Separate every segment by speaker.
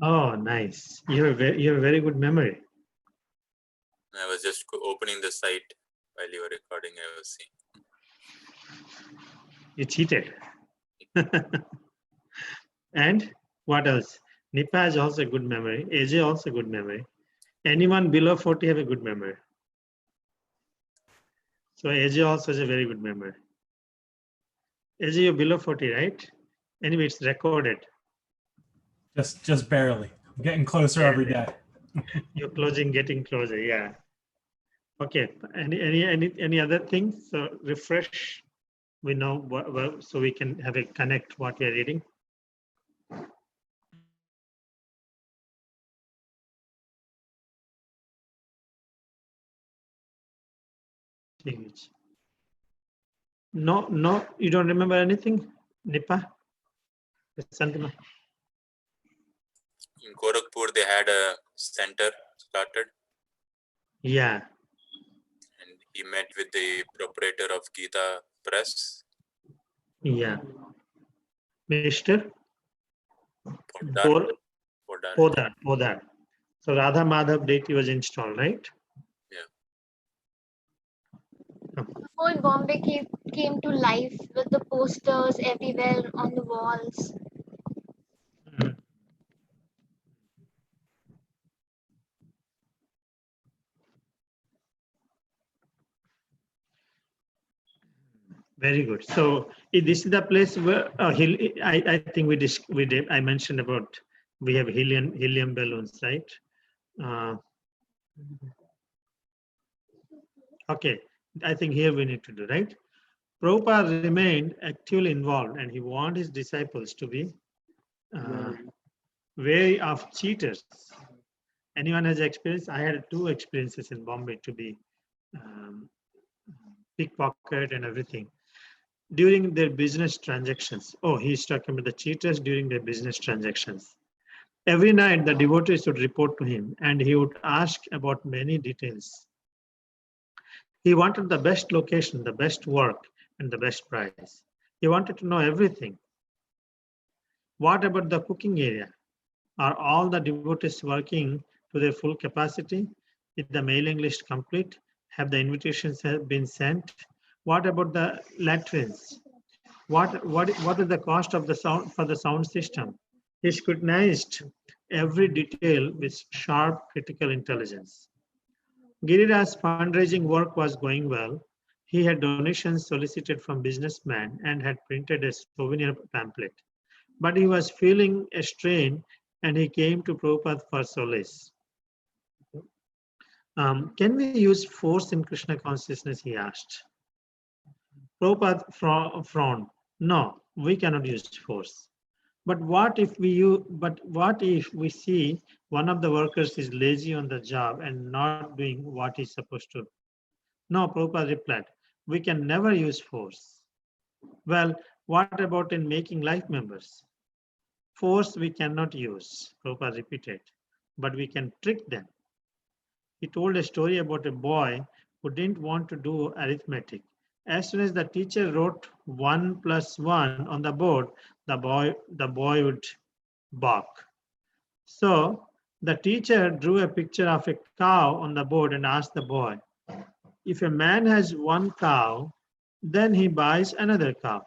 Speaker 1: Oh, nice. You have a very good memory.
Speaker 2: I was just opening the site while you were recording. I was seeing.
Speaker 1: You cheated. And what else? Nipa has also a good memory. AJ also good memory. Anyone below 40 have a good memory. So AJ also has a very good memory. AJ, you're below 40, right? Anyway, it's recorded.
Speaker 3: Just barely. I'm getting closer every day.
Speaker 1: You're getting closer, yeah. Okay. Any other things? So refresh. We know what, so we can have a connect what we are reading. No, you don't remember anything, Nipa?
Speaker 2: In Gorakhpur, they had a center started.
Speaker 1: Yeah.
Speaker 2: And he met with the proprietor of Gita Press.
Speaker 1: Yeah. Mr. Podar. So Radha Madhav deity was installed, right?
Speaker 2: Yeah.
Speaker 4: Whole Bombay came to life with the posters everywhere on the walls.
Speaker 1: Very good. So this is the place where I think we did. I mentioned about we have helium balloons, right? Okay, I think here we need to do right. Prabhupada remained actively involved, and he warned his disciples to be wary of cheaters. Anyone has experience? I had 2 experiences in Bombay to be pickpocket and everything during their business transactions. Oh, he's talking about the cheaters during their business transactions. Every night, the devotees would report to him, and he would ask about many details. He wanted the best location, the best work, and the best price. He wanted to know everything. What about the cooking area? Are all the devotees working to their full capacity? Is the mailing list complete? Have the invitations been sent? What about the latrines? What is the cost of the sound for the sound system? He scrutinized every detail with sharp critical intelligence. Giriraj's fundraising work was going well. He had donations solicited from businessmen and had printed a souvenir pamphlet. But he was feeling a strain, and he came to Prabhupada for solace. Can we use force in Krishna consciousness, he asked. Prabhupada frowned. No, we cannot use force. But what if we see one of the workers is lazy on the job and not doing what he's supposed to? No, Prabhupada replied, we can never use force. Well, what about in making life members? Force we cannot use, Prabhupada repeated, but we can trick them. He told a story about a boy who didn't want to do arithmetic. As soon as the teacher wrote 1 + 1 on the board, the boy would balk. So the teacher drew a picture of a cow on the board and asked the boy, if a man has 1 cow, then he buys another cow.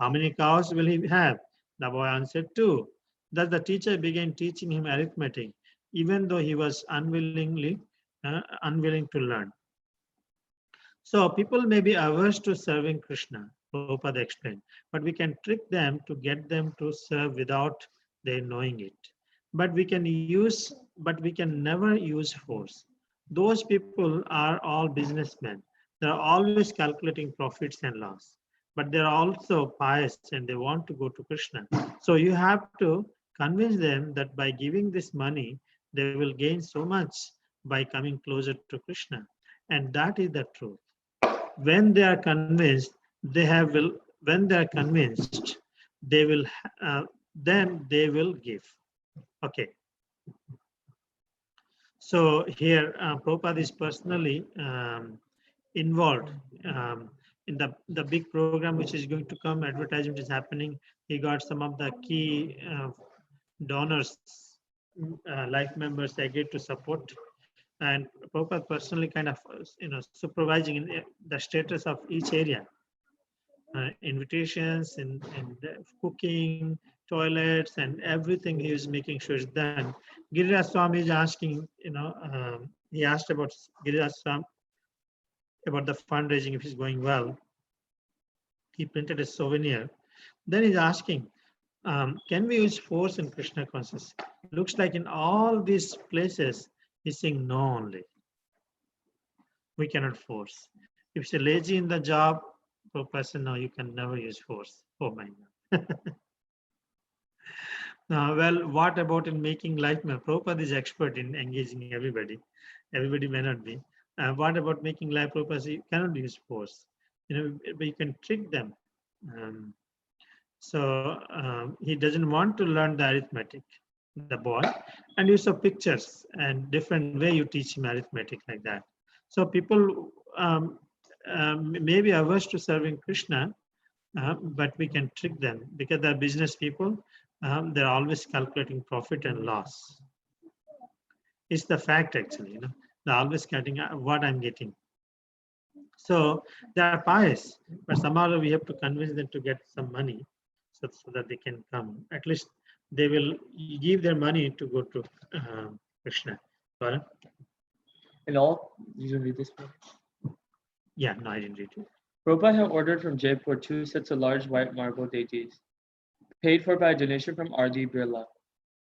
Speaker 1: How many cows will he have? The boy answered 2. Thus the teacher began teaching him arithmetic, even though he was unwilling to learn. So people may be averse to serving Krishna, Prabhupada explained, but we can trick them to get them to serve without their knowing it. But we can never use force. Those people are all businessmen. They are always calculating profits and loss, but they're also pious and they want to go to Krishna. So you have to convince them that by giving this money, they will gain so much by coming closer to Krishna. And that is the truth. When they are convinced, when they are convinced, they will, then they will give. Okay. So here, Prabhupada is personally involved in the big program which is going to come. Advertisement is happening. He got some of the key donors, life members agreed to support, and Prabhupada personally kind of supervising in the status of each area, invitations and cooking, toilets, and everything. He was making sure it's done. Giriraj Swami is asking, he asked about Giriraj Swami about the fundraising if it's going well. He printed a souvenir. Then he's asking, can we use force in Krishna consciousness? Looks like in all these places, he's saying no only. We cannot force. If you're lazy in the job, person, no, you can never use force. Oh my God. Well, what about in making life? Prabhupada is expert in engaging everybody. Everybody may not be. What about making life? Prabhupada, you cannot use force. But you can trick them. He doesn't want to learn the arithmetic, the boy, and use of pictures and different way you teach him arithmetic like that. So people may be averse to serving Krishna, but we can trick them because they're business people. They're always calculating profit and loss. It's the fact actually. They're always counting what I'm getting. So they are pious, but somehow we have to convince them to get some money so that they can come. At least they will give their money to go to Krishna. Pardon?
Speaker 5: In all, you can read this one.
Speaker 1: Yeah, no, I didn't read it.
Speaker 5: Prabhupada had ordered from Jaipur 2 sets of large white marble deities, paid for by a donation from R.D. Birla.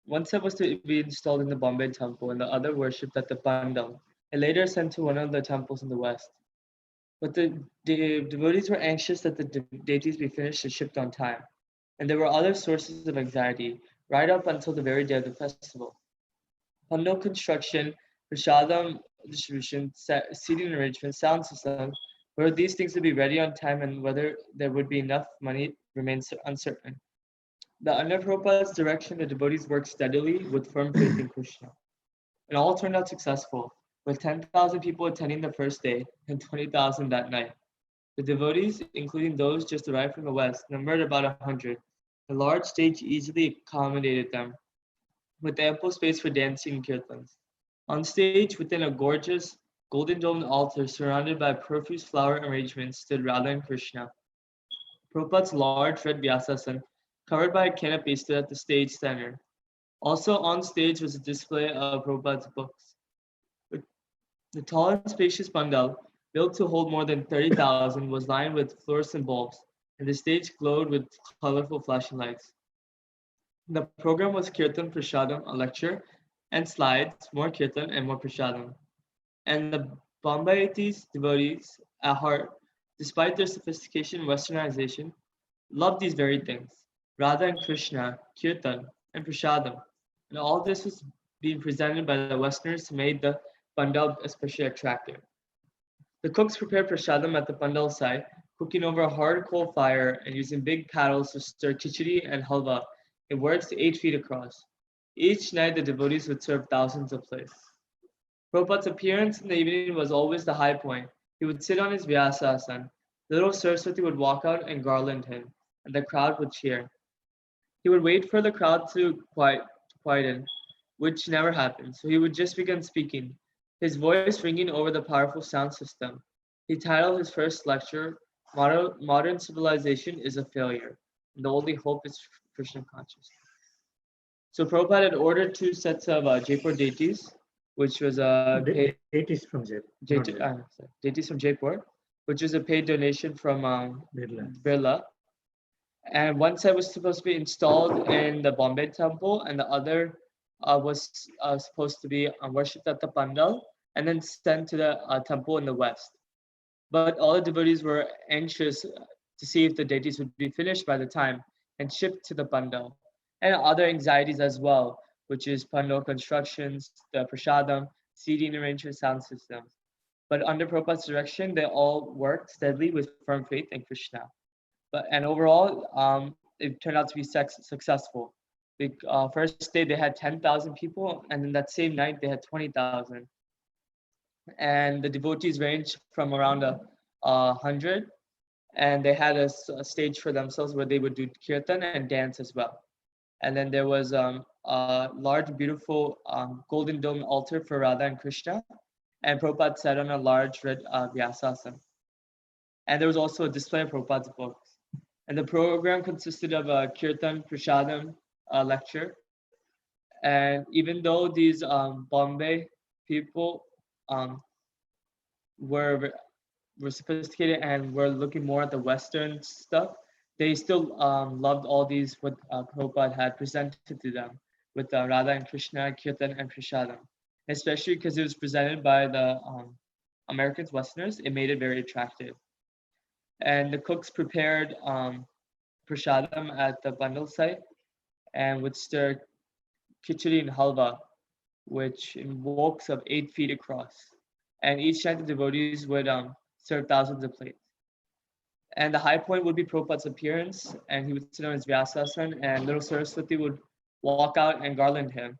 Speaker 5: One set was to be installed in the Bombay temple and the other worshipped at the Pandal, and later sent to one of the temples in the west. But the devotees were anxious that the deities be finished and shipped on time, and there were other sources of anxiety right up until the very day of the festival. Pandal construction, prasadam distribution, seating arrangement, sound system, whether these things would be ready on time and whether there would be enough money remains uncertain. But under Prabhupada's direction, the devotees worked steadily with firm faith in Krishna. And all turned out successful, with 10,000 people attending the first day and 20,000 that night. The devotees, including those just arrived from the west, numbered about 100. A large stage easily accommodated them, with ample space for dancing and kirtans. On stage, within a gorgeous golden domed altar surrounded by profuse flower arrangements, stood Radha and Krishna. Prabhupada's large red Vyasasan, covered by a canopy, stood at the stage center. Also on stage was a display of Prabhupada's books. The tall and spacious pandal, built to hold more than 30,000, was lined with fluorescent bulbs, and the stage glowed with colorful flashing lights. The program was Kirtan Prasadam, a lecture, and slides, more Kirtan and more Prasadam. And the Bombayites devotees, at heart, despite their sophistication and westernization, loved these very things, Radha and Krishna, Kirtan, and Prasadam. And all this was being presented by the Westerners who made the pandal especially attractive. The cooks prepared prasadam at the pandal site, cooking over a hard coal fire and using big paddles to stir khichdi and halwa in works 8 feet across. Each night the devotees would serve thousands of plates. Prabhupada's appearance in the evening was always the high point. He would sit on his Vyasasana. Little Saraswati would walk out and garland him, and the crowd would cheer. He would wait for the crowd to quieten, which never happened, so he would just begin speaking, his voice ringing over the powerful sound system. He titled his first lecture, Modern Civilization is a Failure, and the only hope is Krishna consciousness. So Prabhupada had ordered 2 sets of Jaipur deities, which was a paid
Speaker 1: deities from Jaipur.
Speaker 5: Deities from Jaipur, which was a paid donation from Birla. And one set was supposed to be installed in the Bombay temple, and the other was supposed to be worshipped at the Pandal and then sent to the temple in the west. But all the devotees were anxious to see if the deities would be finished by the time and shipped to the Pandal, and other anxieties as well, which is Pandal constructions, the prasadam, seating arrangement, sound systems. But under Prabhupada's direction, they all worked steadily with firm faith in Krishna. And overall, it turned out to be successful. The first day they had 10,000 people, and then that same night they had 20,000. And the devotees ranged from around 100, and they had a stage for themselves where they would do kirtan and dance as well. And then there was a large, beautiful golden dome altar for Radha and Krishna, and Prabhupada sat on a large red Vyasasana. And there was also a display of Prabhupada's books. And the program consisted of a kirtan, prasadam lecture. And even though these Bombay people um, were sophisticated and were looking more at the Western stuff, they still loved all these what Prabhupada had presented to them with Radha and Krishna, Kirtan and Prasadam. Especially because it was presented by the Americans, Westerners, it made it very attractive. And the cooks prepared prasadam at the bundle site and would stir khichdi and halwa, which in wokes of 8 feet across. And each night the devotees would serve thousands of plates. And the high point would be Prabhupada's appearance, and he would sit on his Vyasasana, and little Saraswati would walk out and garland him.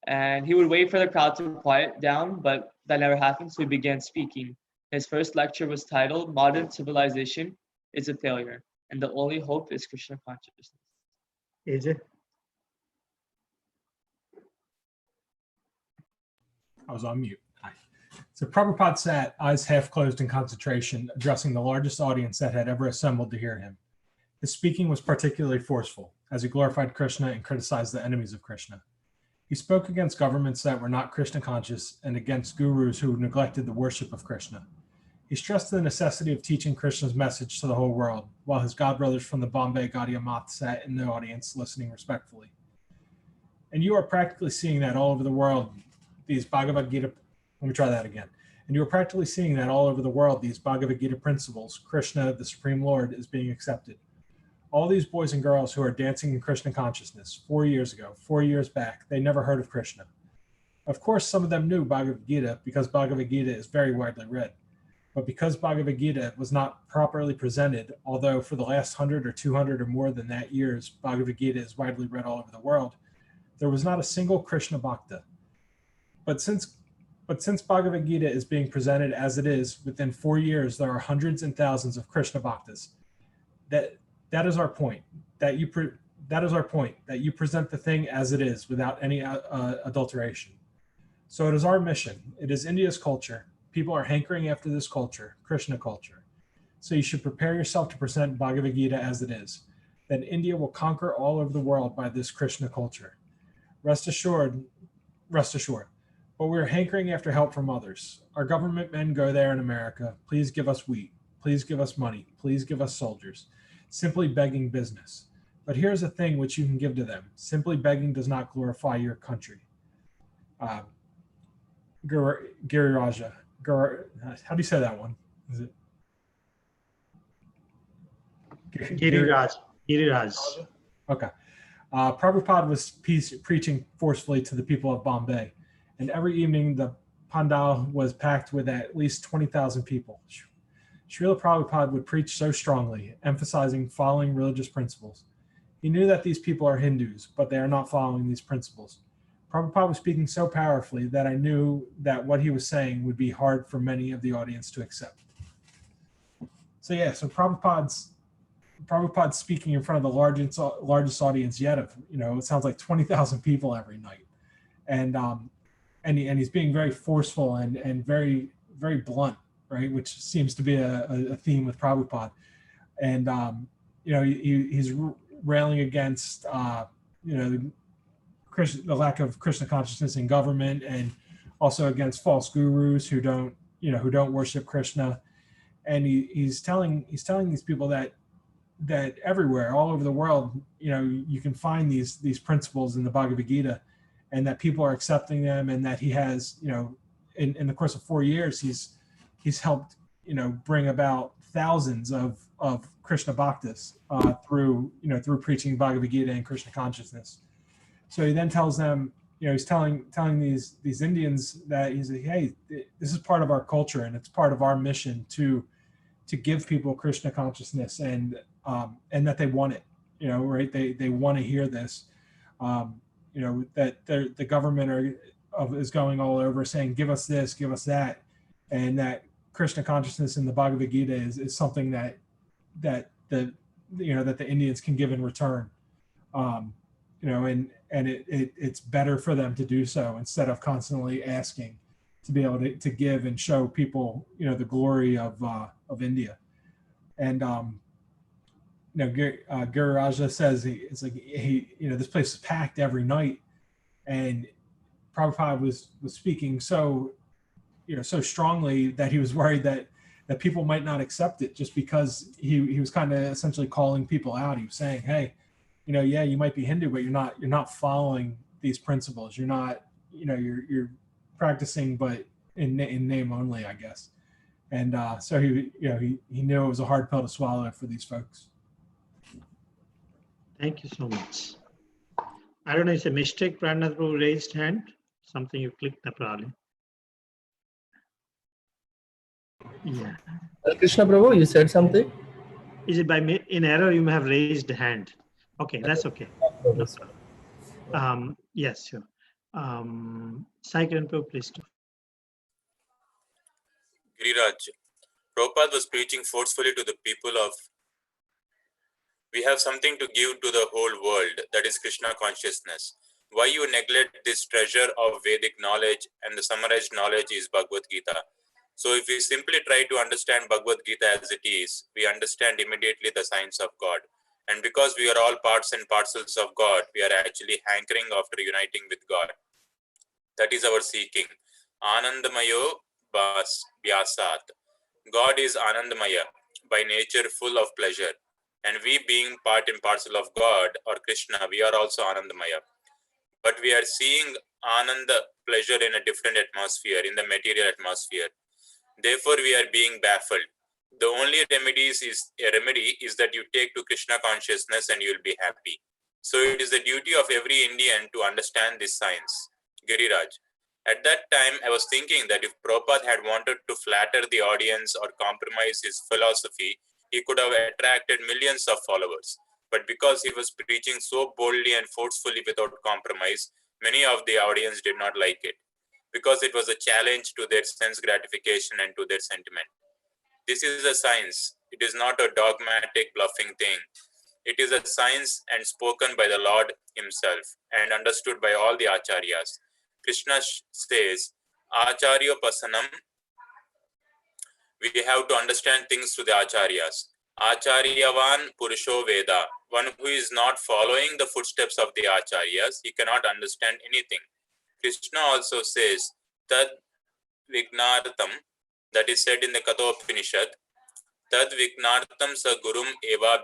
Speaker 5: And he would wait for the crowd to quiet down, but that never happened, so he began speaking. His first lecture was titled Modern Civilization is a Failure, and the Only Hope is Krishna Consciousness.
Speaker 1: AJ?
Speaker 3: I was on mute. Hi. So Prabhupada sat, eyes half closed in concentration, addressing the largest audience that had ever assembled to hear him. His speaking was particularly forceful, as he glorified Krishna and criticized the enemies of Krishna. He spoke against governments that were not Krishna conscious and against gurus who neglected the worship of Krishna. He stressed the necessity of teaching Krishna's message to the whole world, while his godbrothers from the Bombay Gaudiya Math sat in the audience listening respectfully. And you are practically seeing that all over the world, these Bhagavad Gita, let me try that again. And you are practically seeing that all over the world, these Bhagavad Gita principles, Krishna, the Supreme Lord, is being accepted. All these boys and girls who are dancing in Krishna consciousness 4 years ago, 4 years back, they never heard of Krishna. Of course, some of them knew Bhagavad Gita because Bhagavad Gita is very widely read. But because Bhagavad Gita was not properly presented, although for the last 100 or 200 or more than that years, Bhagavad Gita is widely read all over the world, there was not a single Krishna Bhakta. But since Bhagavad Gita is being presented as it is, within 4 years, there are hundreds and thousands of Krishna Bhaktas. That is our point. That you present the thing as it is, without any adulteration. So it is our mission. It is India's culture. People are hankering after this culture, Krishna culture. So you should prepare yourself to present Bhagavad Gita as it is. Then India will conquer all over the world by this Krishna culture. Rest assured. But we're hankering after help from others. Our government men go there in America. Please give us wheat. Please give us money. Please give us soldiers. Simply begging business. But here's a thing which you can give to them. Simply begging does not glorify your country. Giriraja. How do you say that one? Is it?
Speaker 1: Giriraj.
Speaker 3: Okay. Prabhupada was preaching forcefully to the people of Bombay. And every evening, the pandal was packed with at least 20,000 people. Srila Prabhupada would preach so strongly, emphasizing following religious principles. He knew that these people are Hindus, but they are not following these principles. Prabhupada was speaking so powerfully that I knew that what he was saying would be hard for many of the audience to accept. So yeah, so Prabhupada's speaking in front of the largest audience yet of, it sounds like 20,000 people every night. And he's being very forceful and very, very blunt, right? Which seems to be a theme with Prabhupada. And, he's railing against, the lack of Krishna consciousness in government, and also against false gurus who don't worship Krishna. And he's telling these people that everywhere, all over the world, you can find these principles in the Bhagavad Gita, and that people are accepting them, and that he has, in the course of 4 years, he's helped, bring about thousands of Krishna bhaktas through preaching Bhagavad Gita and Krishna consciousness. So he then tells them, he's telling these Indians that he's like, hey, this is part of our culture, and it's part of our mission to give people Krishna consciousness, and that they want it, right? They want to hear this, that the government is going all over saying, give us this, give us that, and that Krishna consciousness in the Bhagavad Gita is something that the Indians can give in return. it's better for them to do so instead of constantly asking to be able to give and show people, the glory of India. And Guru Raja says it's like this place is packed every night, and Prabhupada was speaking so so strongly that he was worried that people might not accept it, just because he was kind of essentially calling people out. He was saying, hey, yeah, you might be Hindu, but you're not following these principles. You're not, you're practicing, but in name only, I guess. And so he knew it was a hard pill to swallow for these folks.
Speaker 1: Thank you so much. I don't know, it's a mistake. Pranath Prabhu raised hand. Something you clicked probably. Yeah.
Speaker 6: Krishna Prabhu, you said something?
Speaker 1: Is it in error? You may have raised hand. Okay, that's okay. No problem. Yes, sure. Sai Kiran Prabhu, please do.
Speaker 2: Giriraj, Prabhupada was preaching forcefully to the people of, we have something to give to the whole world, that is Krishna consciousness. Why you neglect this treasure of Vedic knowledge, and the summarized knowledge is Bhagavad Gita. So if we simply try to understand Bhagavad Gita as it is, we understand immediately the science of God. And because we are all parts and parcels of God, we are actually hankering after uniting with God. That is our seeking. Anandamayo Vyasat. God is Anandamaya, by nature full of pleasure. And we being part and parcel of God or Krishna, we are also Anandamaya. But we are seeing Ananda, pleasure, in a different atmosphere, in the material atmosphere. Therefore, we are being baffled. The only remedy is that you take to Krishna consciousness and you will be happy. So it is the duty of every Indian to understand this science. Giriraj. At that time, I was thinking that if Prabhupada had wanted to flatter the audience or compromise his philosophy, he could have attracted millions of followers. But because he was preaching so boldly and forcefully without compromise, many of the audience did not like it, because it was a challenge to their sense gratification and to their sentiment. This is a science. It is not a dogmatic bluffing thing. It is a science and spoken by the Lord himself and understood by all the acharyas. Krishna says, Acharya Pasanam, we have to understand things through the acharyas. Acharyavan Purusho Veda, one who is not following the footsteps of the acharyas, he cannot understand anything. Krishna also says, Tad Vignartam, that is said in the Kathopanishad, Tad Vignartam sa Gurum eva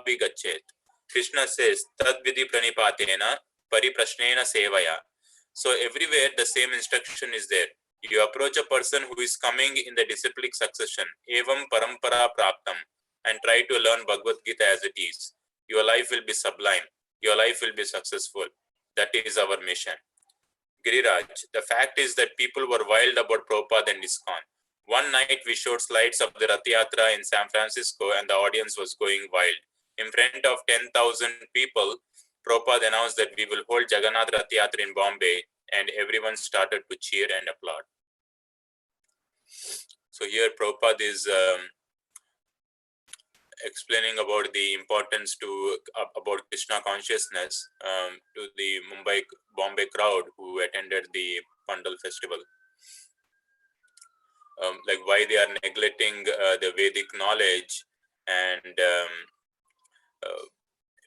Speaker 2: bigachet. Krishna says, Tad Vidhi Pranipatena Pariprashnena Sevaya. So everywhere the same instruction is there. You approach a person who is coming in the disciplic succession, Evam Parampara Praptam, and try to learn Bhagavad Gita as it is. Your life will be sublime. Your life will be successful. That is our mission. Giriraj, the fact is that people were wild about Prabhupada and ISKCON. One night we showed slides of the Rath Yatra in San Francisco and the audience was going wild. In front of 10,000 people, Prabhupada announced that we will hold Jagannath Rath Yatra in Bombay, and everyone started to cheer and applaud. So here Prabhupada is explaining about the importance about Krishna consciousness to the Bombay crowd who attended the Pandal festival. Like why they are neglecting the Vedic knowledge, and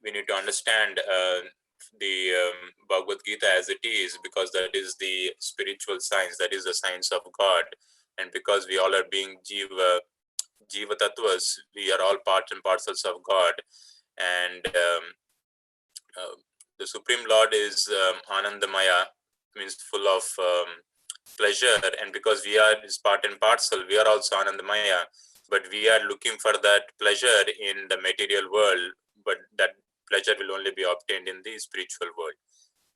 Speaker 2: we need to understand the Bhagavad Gita as it is, because that is the spiritual science, that is the science of God. And because we all are being Jiva Tattvas, we are all parts and parcels of God. And the Supreme Lord is Anandamaya, means full of pleasure. And because we are his part and parcel, we are also Anandamaya. But we are looking for that pleasure in the material world, but that pleasure will only be obtained in the spiritual world.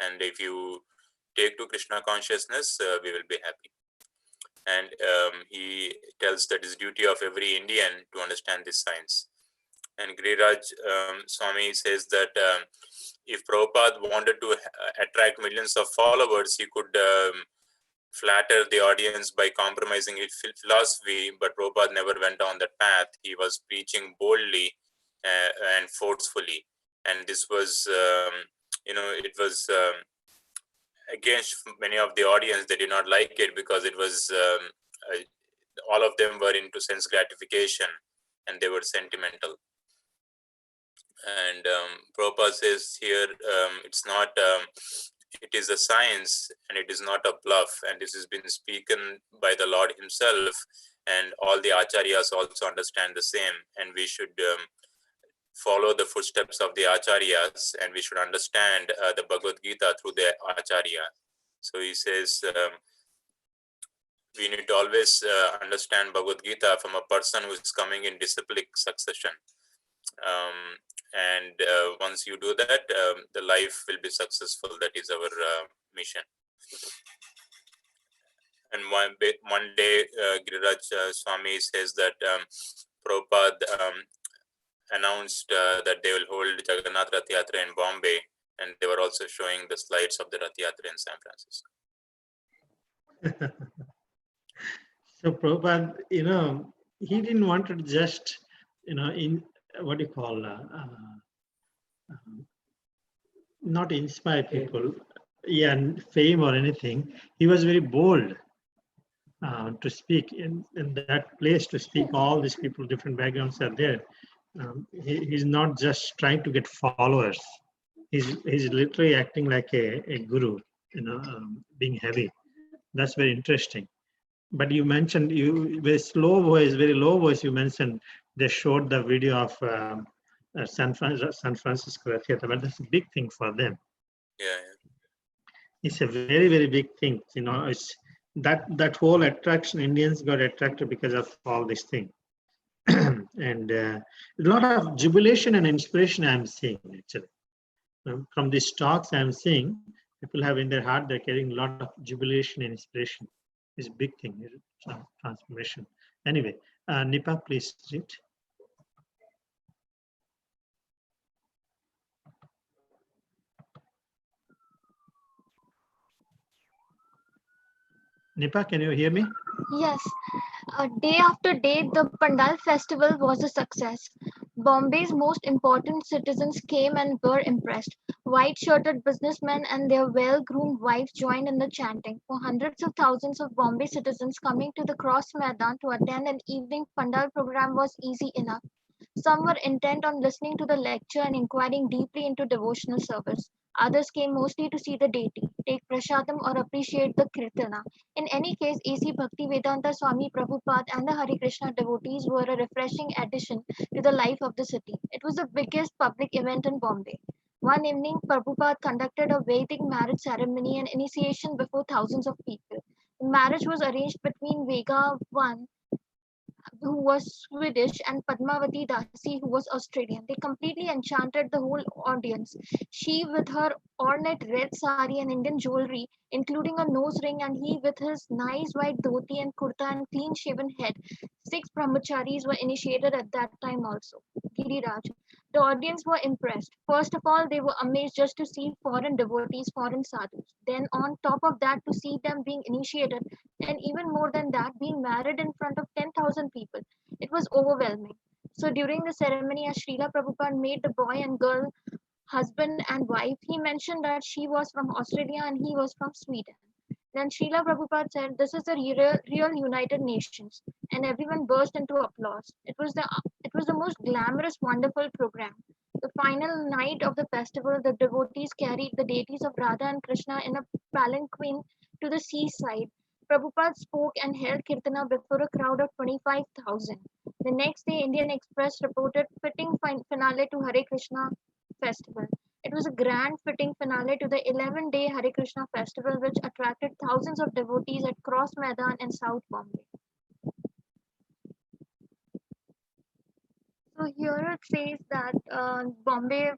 Speaker 2: And if you take to Krishna consciousness, we will be happy. And he tells that it's duty of every Indian to understand this science. And Giriraj Swami says that if Prabhupada wanted to attract millions of followers, he could flatter the audience by compromising his philosophy, but Prabhupada never went down that path. He was preaching boldly and forcefully. and this was, it was against many of the audience. They did not like it because it was all of them were into sense gratification and they were sentimental. And Prabhupada says here, it's not, it is a science and it is not a bluff. And this has been spoken by the Lord himself, and all the acharyas also understand the same. And we should follow the footsteps of the acharyas, and we should understand the Bhagavad Gita through the acharya. So he says, we need to always understand Bhagavad Gita from a person who is coming in disciplic succession. And once you do that, the life will be successful. That is our mission. And one day, Giriraj Swami says that Prabhupada announced that they will hold Jagannath Rath Yatra in Bombay, and they were also showing the slides of the Rath Yatra in San Francisco.
Speaker 1: So Prabhupada, he didn't want to just, in what do you call, not inspire people, and fame or anything. He was very bold to speak in that place, to speak. All these people, different backgrounds are there. He's not just trying to get followers. He's literally acting like a guru, being heavy. That's very interesting. But you mentioned, with slow voice, very low voice, you mentioned they showed the video of San Francisco theater, but that's a big thing for them.
Speaker 2: Yeah.
Speaker 1: It's a very, very big thing. It's that whole attraction. Indians got attracted because of all these things. And a lot of jubilation and inspiration I'm seeing, actually. From these talks I'm seeing, people have in their heart, they're carrying a lot of jubilation and inspiration. It's a big thing, transformation. Anyway, Nipa, please read. Nipa, can you hear me?
Speaker 4: Yes. Day after day, the Pandal festival was a success. Bombay's most important citizens came and were impressed. White-shirted businessmen and their well-groomed wives joined in the chanting. For hundreds of thousands of Bombay citizens coming to the Cross Maidan to attend an evening Pandal program was easy enough. Some were intent on listening to the lecture and inquiring deeply into devotional service. Others came mostly to see the deity, take prasadam or appreciate the kirtana. In any case, A.C. Bhaktivedanta Swami Prabhupada and the Hare Krishna devotees were a refreshing addition to the life of the city. It was the biggest public event in Bombay. One evening, Prabhupada conducted a Vedic marriage ceremony and initiation before thousands of people. The marriage was arranged between Vega I, who was Swedish, and Padmavati Dasi, who was Australian. They completely enchanted the whole audience. She with her ornate red sari and Indian jewelry, including a nose ring, and he with his nice white dhoti and kurta and clean-shaven head. 6 brahmacharis were initiated at that time also. Giriraj. The audience were impressed. First of all, they were amazed just to see foreign devotees, foreign sadhus. Then on top of that, to see them being initiated, and even more than that, being married in front of 10,000 people. It was overwhelming. So during the ceremony, as Srila Prabhupada made the boy and girl husband and wife, he mentioned that she was from Australia and he was from Sweden. Then Srila Prabhupada said, "This is the real United Nations," and everyone burst into applause. It was the most glamorous, wonderful program. The final night of the festival, the devotees carried the deities of Radha and Krishna in a palanquin to the seaside. Prabhupada spoke and held Kirtana before a crowd of 25,000. The next day, Indian Express reported fitting finale to Hare Krishna festival. It was a grand fitting finale to the 11-day Hare Krishna festival, which attracted thousands of devotees at Cross Maidan in South Bombay. So here it says that Bombay,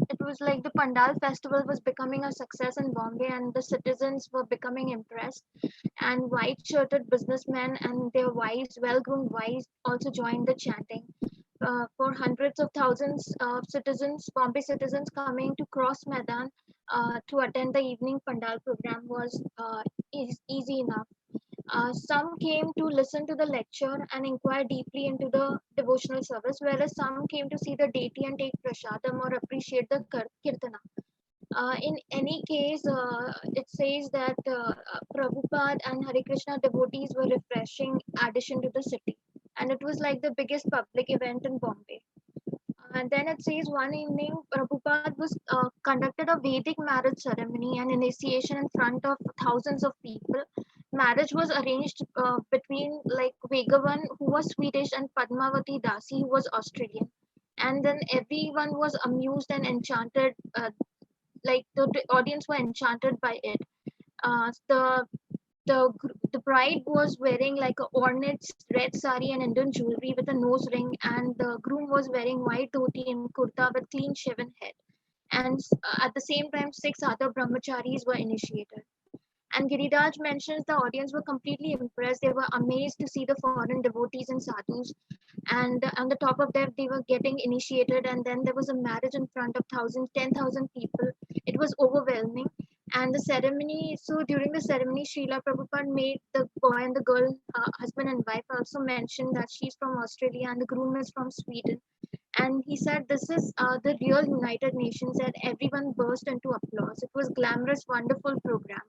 Speaker 4: it was like the Pandal festival was becoming a success in Bombay, and the citizens were becoming impressed. And white-shirted businessmen and their wives, well-groomed wives, also joined the chanting. For hundreds of thousands of citizens, Bombay citizens coming to Cross Maidan to attend the evening Pandal program was easy enough. Some came to listen to the lecture and inquire deeply into the devotional service, whereas some came to see the deity and take prasadam or appreciate the kirtana. In any case, it says that Prabhupada and Hare Krishna devotees were refreshing addition to the city, and it was like the biggest public event in Bombay. And then it says one evening, Prabhupada was conducted a Vedic marriage ceremony and initiation in front of thousands of people. Marriage was arranged between like Vegavan, who was Swedish, and Padmavati Dasi, who was Australian. And then everyone was amused and enchanted. Like the audience were enchanted by it. The bride was wearing like a ornate red sari and Indian jewelry with a nose ring, and the groom was wearing white dhoti and kurta with clean shaven head. And at the same time, six other brahmacharis were initiated. And Giriraj mentions the audience were completely impressed. They were amazed to see the foreign devotees and sadhus. And on the top of that, they were getting initiated. And then there was a marriage in front of thousands, 10,000 people. It was overwhelming. And the ceremony, so during the ceremony, Srila Prabhupada made the boy and the girl, husband and wife, also mentioned that she's from Australia and the groom is from Sweden. And he said, this is the real United Nations, and everyone burst into applause. It was glamorous, wonderful program.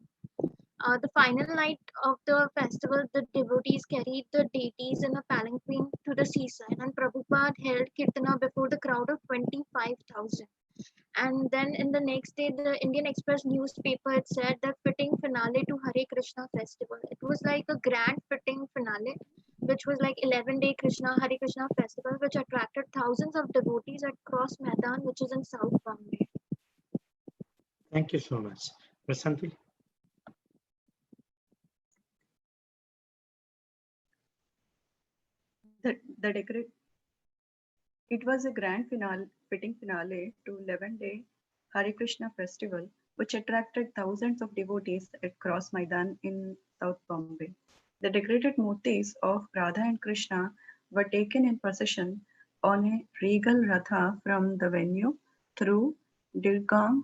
Speaker 4: The final night of the festival, the devotees carried the deities in a palanquin to the seaside, and Prabhupada held Kirtana before the crowd of 25,000. And then in the next day, the Indian Express newspaper had said that fitting finale to Hare Krishna festival. It was like a grand fitting finale, which was like 11-day Hare Krishna festival, which attracted thousands of devotees at Cross Maidan, which is in South Bombay.
Speaker 1: Thank you so much. Prasanthi?
Speaker 7: The decorate. It was a grand finale, fitting finale to 11-day Hare Krishna festival, which attracted thousands of devotees at Cross Maidan in South Bombay. The decorated murtis of Radha and Krishna were taken in procession on a regal ratha from the venue through Dilgam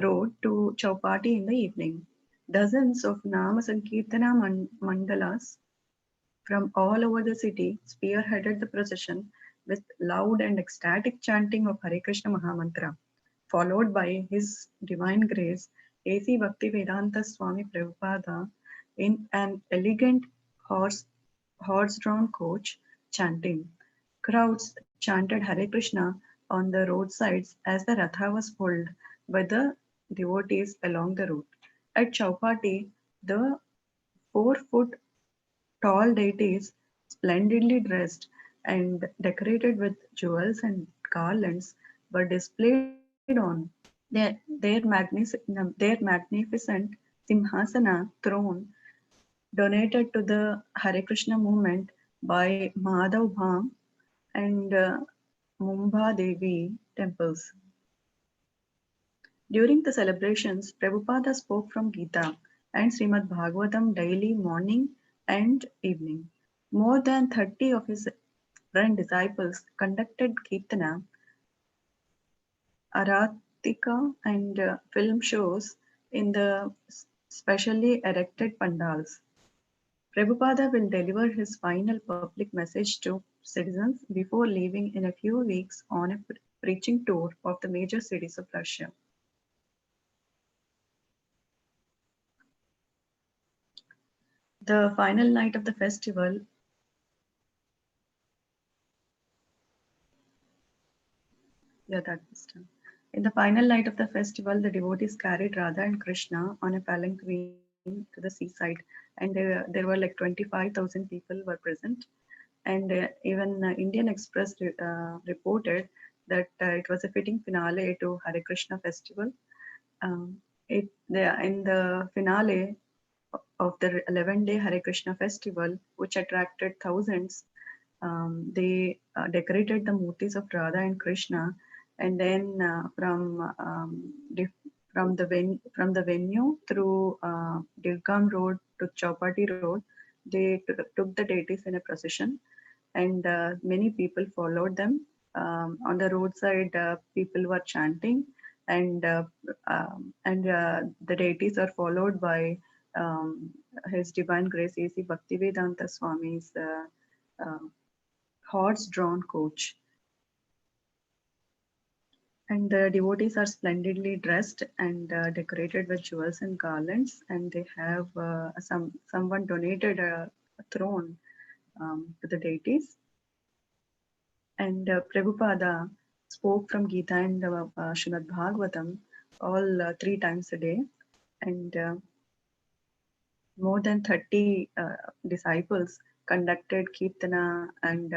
Speaker 7: Road to Chowpatty in the evening. Dozens of Nama Sankirtana mandalas from all over the city spearheaded the procession with loud and ecstatic chanting of Hare Krishna Mahamantra, followed by His Divine Grace A.C. Bhaktivedanta Swami Prabhupada in an elegant horse-drawn coach chanting. Crowds chanted Hare Krishna on the roadsides as the Ratha was pulled by the devotees along the route. At Chowpatty, the 4-foot tall deities, splendidly dressed and decorated with jewels and garlands, were displayed on their magnificent Simhasana throne donated to the Hare Krishna movement by Madhav Bham and Mumba Devi temples. During the celebrations, Prabhupada spoke from Gita and Srimad Bhagavatam daily morning and evening. More than 30 of his friend disciples conducted Kirtana, Aratika, and film shows in the specially erected pandals. Prabhupada will deliver his final public message to citizens before leaving in a few weeks on a preaching tour of the major cities of Russia. The final night of the festival that was done. In the final night of the festival, the devotees carried Radha and Krishna on a palanquin to the seaside, and there were like 25,000 people were present. And even Indian Express reported that it was a fitting finale to Hare Krishna festival. In the finale of the 11-day Hare Krishna festival, which attracted thousands, they decorated the murtis of Radha and Krishna, and then from the venue through Dilgam Road to Chowpatty Road, they took the deities in a procession, and many people followed them. On the roadside, people were chanting, and the deities are followed by His Divine Grace A.C. Bhaktivedanta Swami's horse-drawn coach. And the devotees are splendidly dressed and decorated with jewels and garlands, and they have someone donated a throne to the deities. And Prabhupada spoke from Gita and Srimad Bhagavatam all 3 times a day, and more than 30 disciples conducted Kirtana and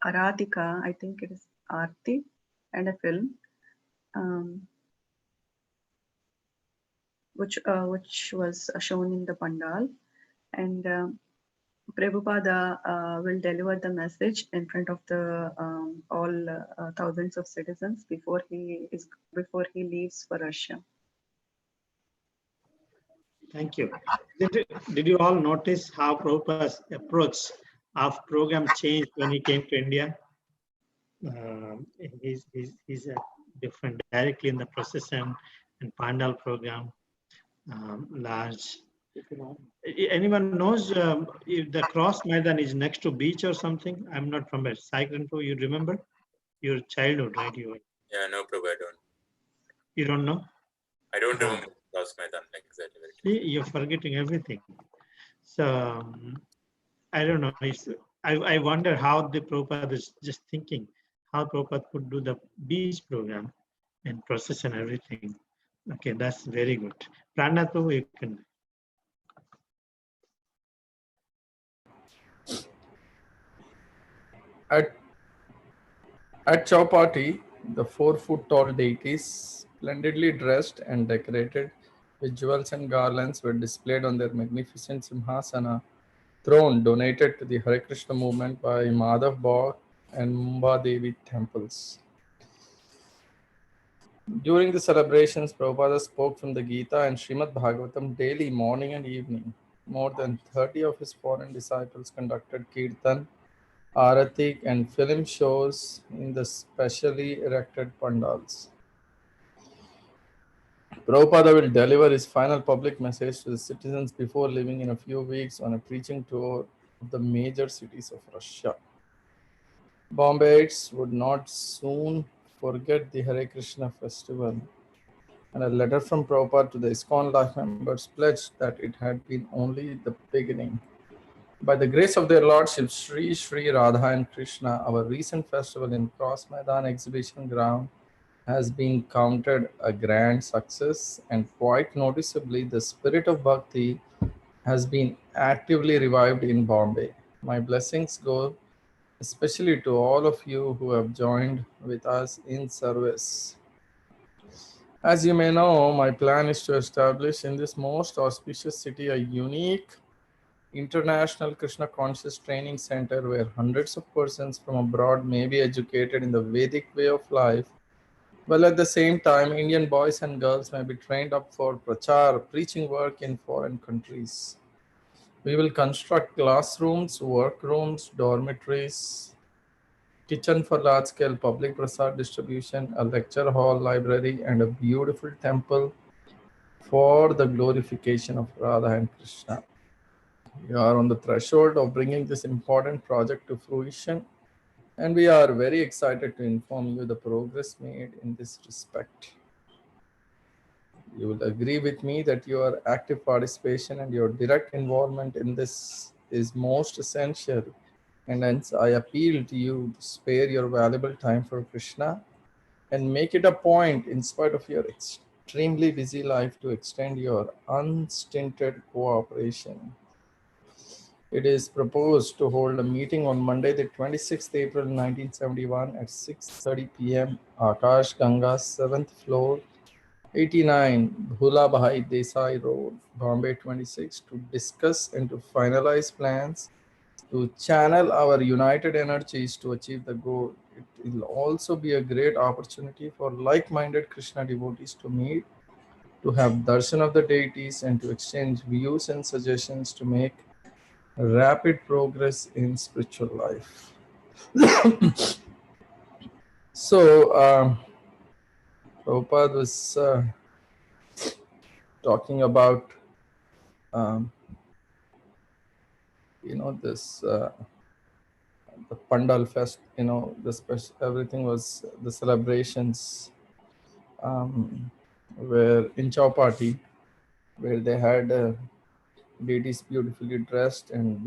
Speaker 7: Aratika, I think it is Arti, and a film, which was shown in the Pandal. And Prabhupada will deliver the message in front of the all thousands of citizens before he leaves for Russia.
Speaker 1: Thank you. Did you all notice how Prabhupada's approach of program changed when he came to India? He's different directly in the procession and Pandal program, large. Anyone knows if the cross Maidan is next to beach or something? I'm not from a Saigrantpo. You remember your childhood, right?
Speaker 2: Yeah, no, Prabhu, I don't.
Speaker 1: You don't know?
Speaker 2: I don't remember last Maidan exactly.
Speaker 1: See, you're forgetting everything. So I don't know. I wonder how the Prabhupada is just thinking how Prabhupada could do the beach program and process and everything. Okay, that's very good. Pranath Prabhu, you can.
Speaker 6: At Chowpatty, the 4-foot-tall deities, splendidly dressed and decorated with jewels and garlands, were displayed on their magnificent Simhasana throne donated to the Hare Krishna movement by Madhav Bhaut and Mumba Devi temples. During the celebrations, Prabhupada spoke from the Gita and Srimad Bhagavatam daily, morning and evening. More than 30 of his foreign disciples conducted kirtan, Aratik, and film shows in the specially erected pandals. Prabhupada will deliver his final public message to the citizens before leaving in a few weeks on a preaching tour of the major cities of Russia. Bombayites would not soon forget the Hare Krishna festival, and a letter from Prabhupada to the ISKCON life members pledged that it had been only the beginning. By the grace of their Lordship, Sri Sri Radha and Krishna, our recent festival in Cross Maidan Exhibition Ground has been counted a grand success, and quite noticeably, the spirit of bhakti has been actively revived in Bombay. My blessings go especially to all of you who have joined with us in service. As you may know, my plan is to establish in this most auspicious city a unique international Krishna conscious training center where hundreds of persons from abroad may be educated in the Vedic way of life, while at the same time Indian boys and girls may be trained up for prachar, preaching work in foreign countries. We will construct classrooms, workrooms, dormitories, kitchen for large-scale public prasad distribution, a lecture hall, library, and a beautiful temple for the glorification of Radha and Krishna. We are on the threshold of bringing this important project to fruition, and we are very excited to inform you the progress made in this respect. You will agree with me that your active participation and your direct involvement in this is most essential, and hence I appeal to you to spare your valuable time for Krishna and make it a point, in spite of your extremely busy life, to extend your unstinted cooperation. It is proposed to hold a meeting on Monday, the 26th April 1971 at 6:30 p.m. Akash Ganga, 7th floor, 89 Bhula Bhai Desai Road, Bombay 26, to discuss and to finalize plans to channel our united energies to achieve the goal. It will also be a great opportunity for like-minded Krishna devotees to meet, to have darshan of the deities, and to exchange views and suggestions to make rapid progress in spiritual life. So, Prabhupada was talking about um, this the Pandal Fest, the special, everything was the celebrations were in Chowpatty, where they had deities beautifully dressed and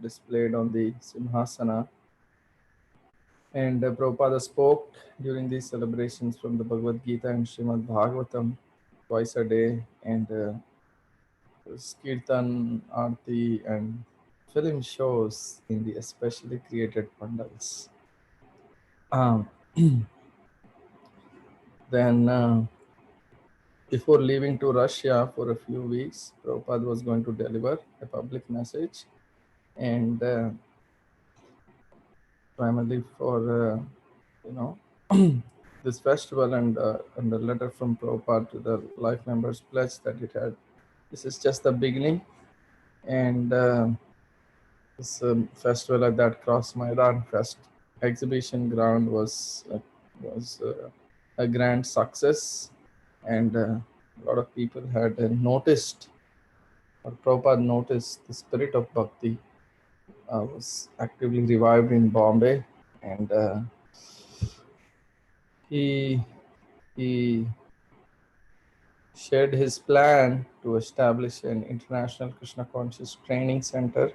Speaker 6: displayed on the Simhasana. And Prabhupada spoke during these celebrations from the Bhagavad Gita and Srimad Bhagavatam twice a day, and Kirtan, Aarti, and film shows in the especially created pandals. Um, then, before leaving to Russia for a few weeks, Prabhupada was going to deliver a public message, and primarily for this festival, and a letter from Prabhupada to the life members pledged that it had. This is just the beginning, and this festival at that Cross Maidan Fest exhibition ground was a grand success, and a lot of people had noticed, or Prabhupada noticed, the spirit of bhakti was actively revived in Bombay, and he shared his plan to establish an international Krishna conscious training center,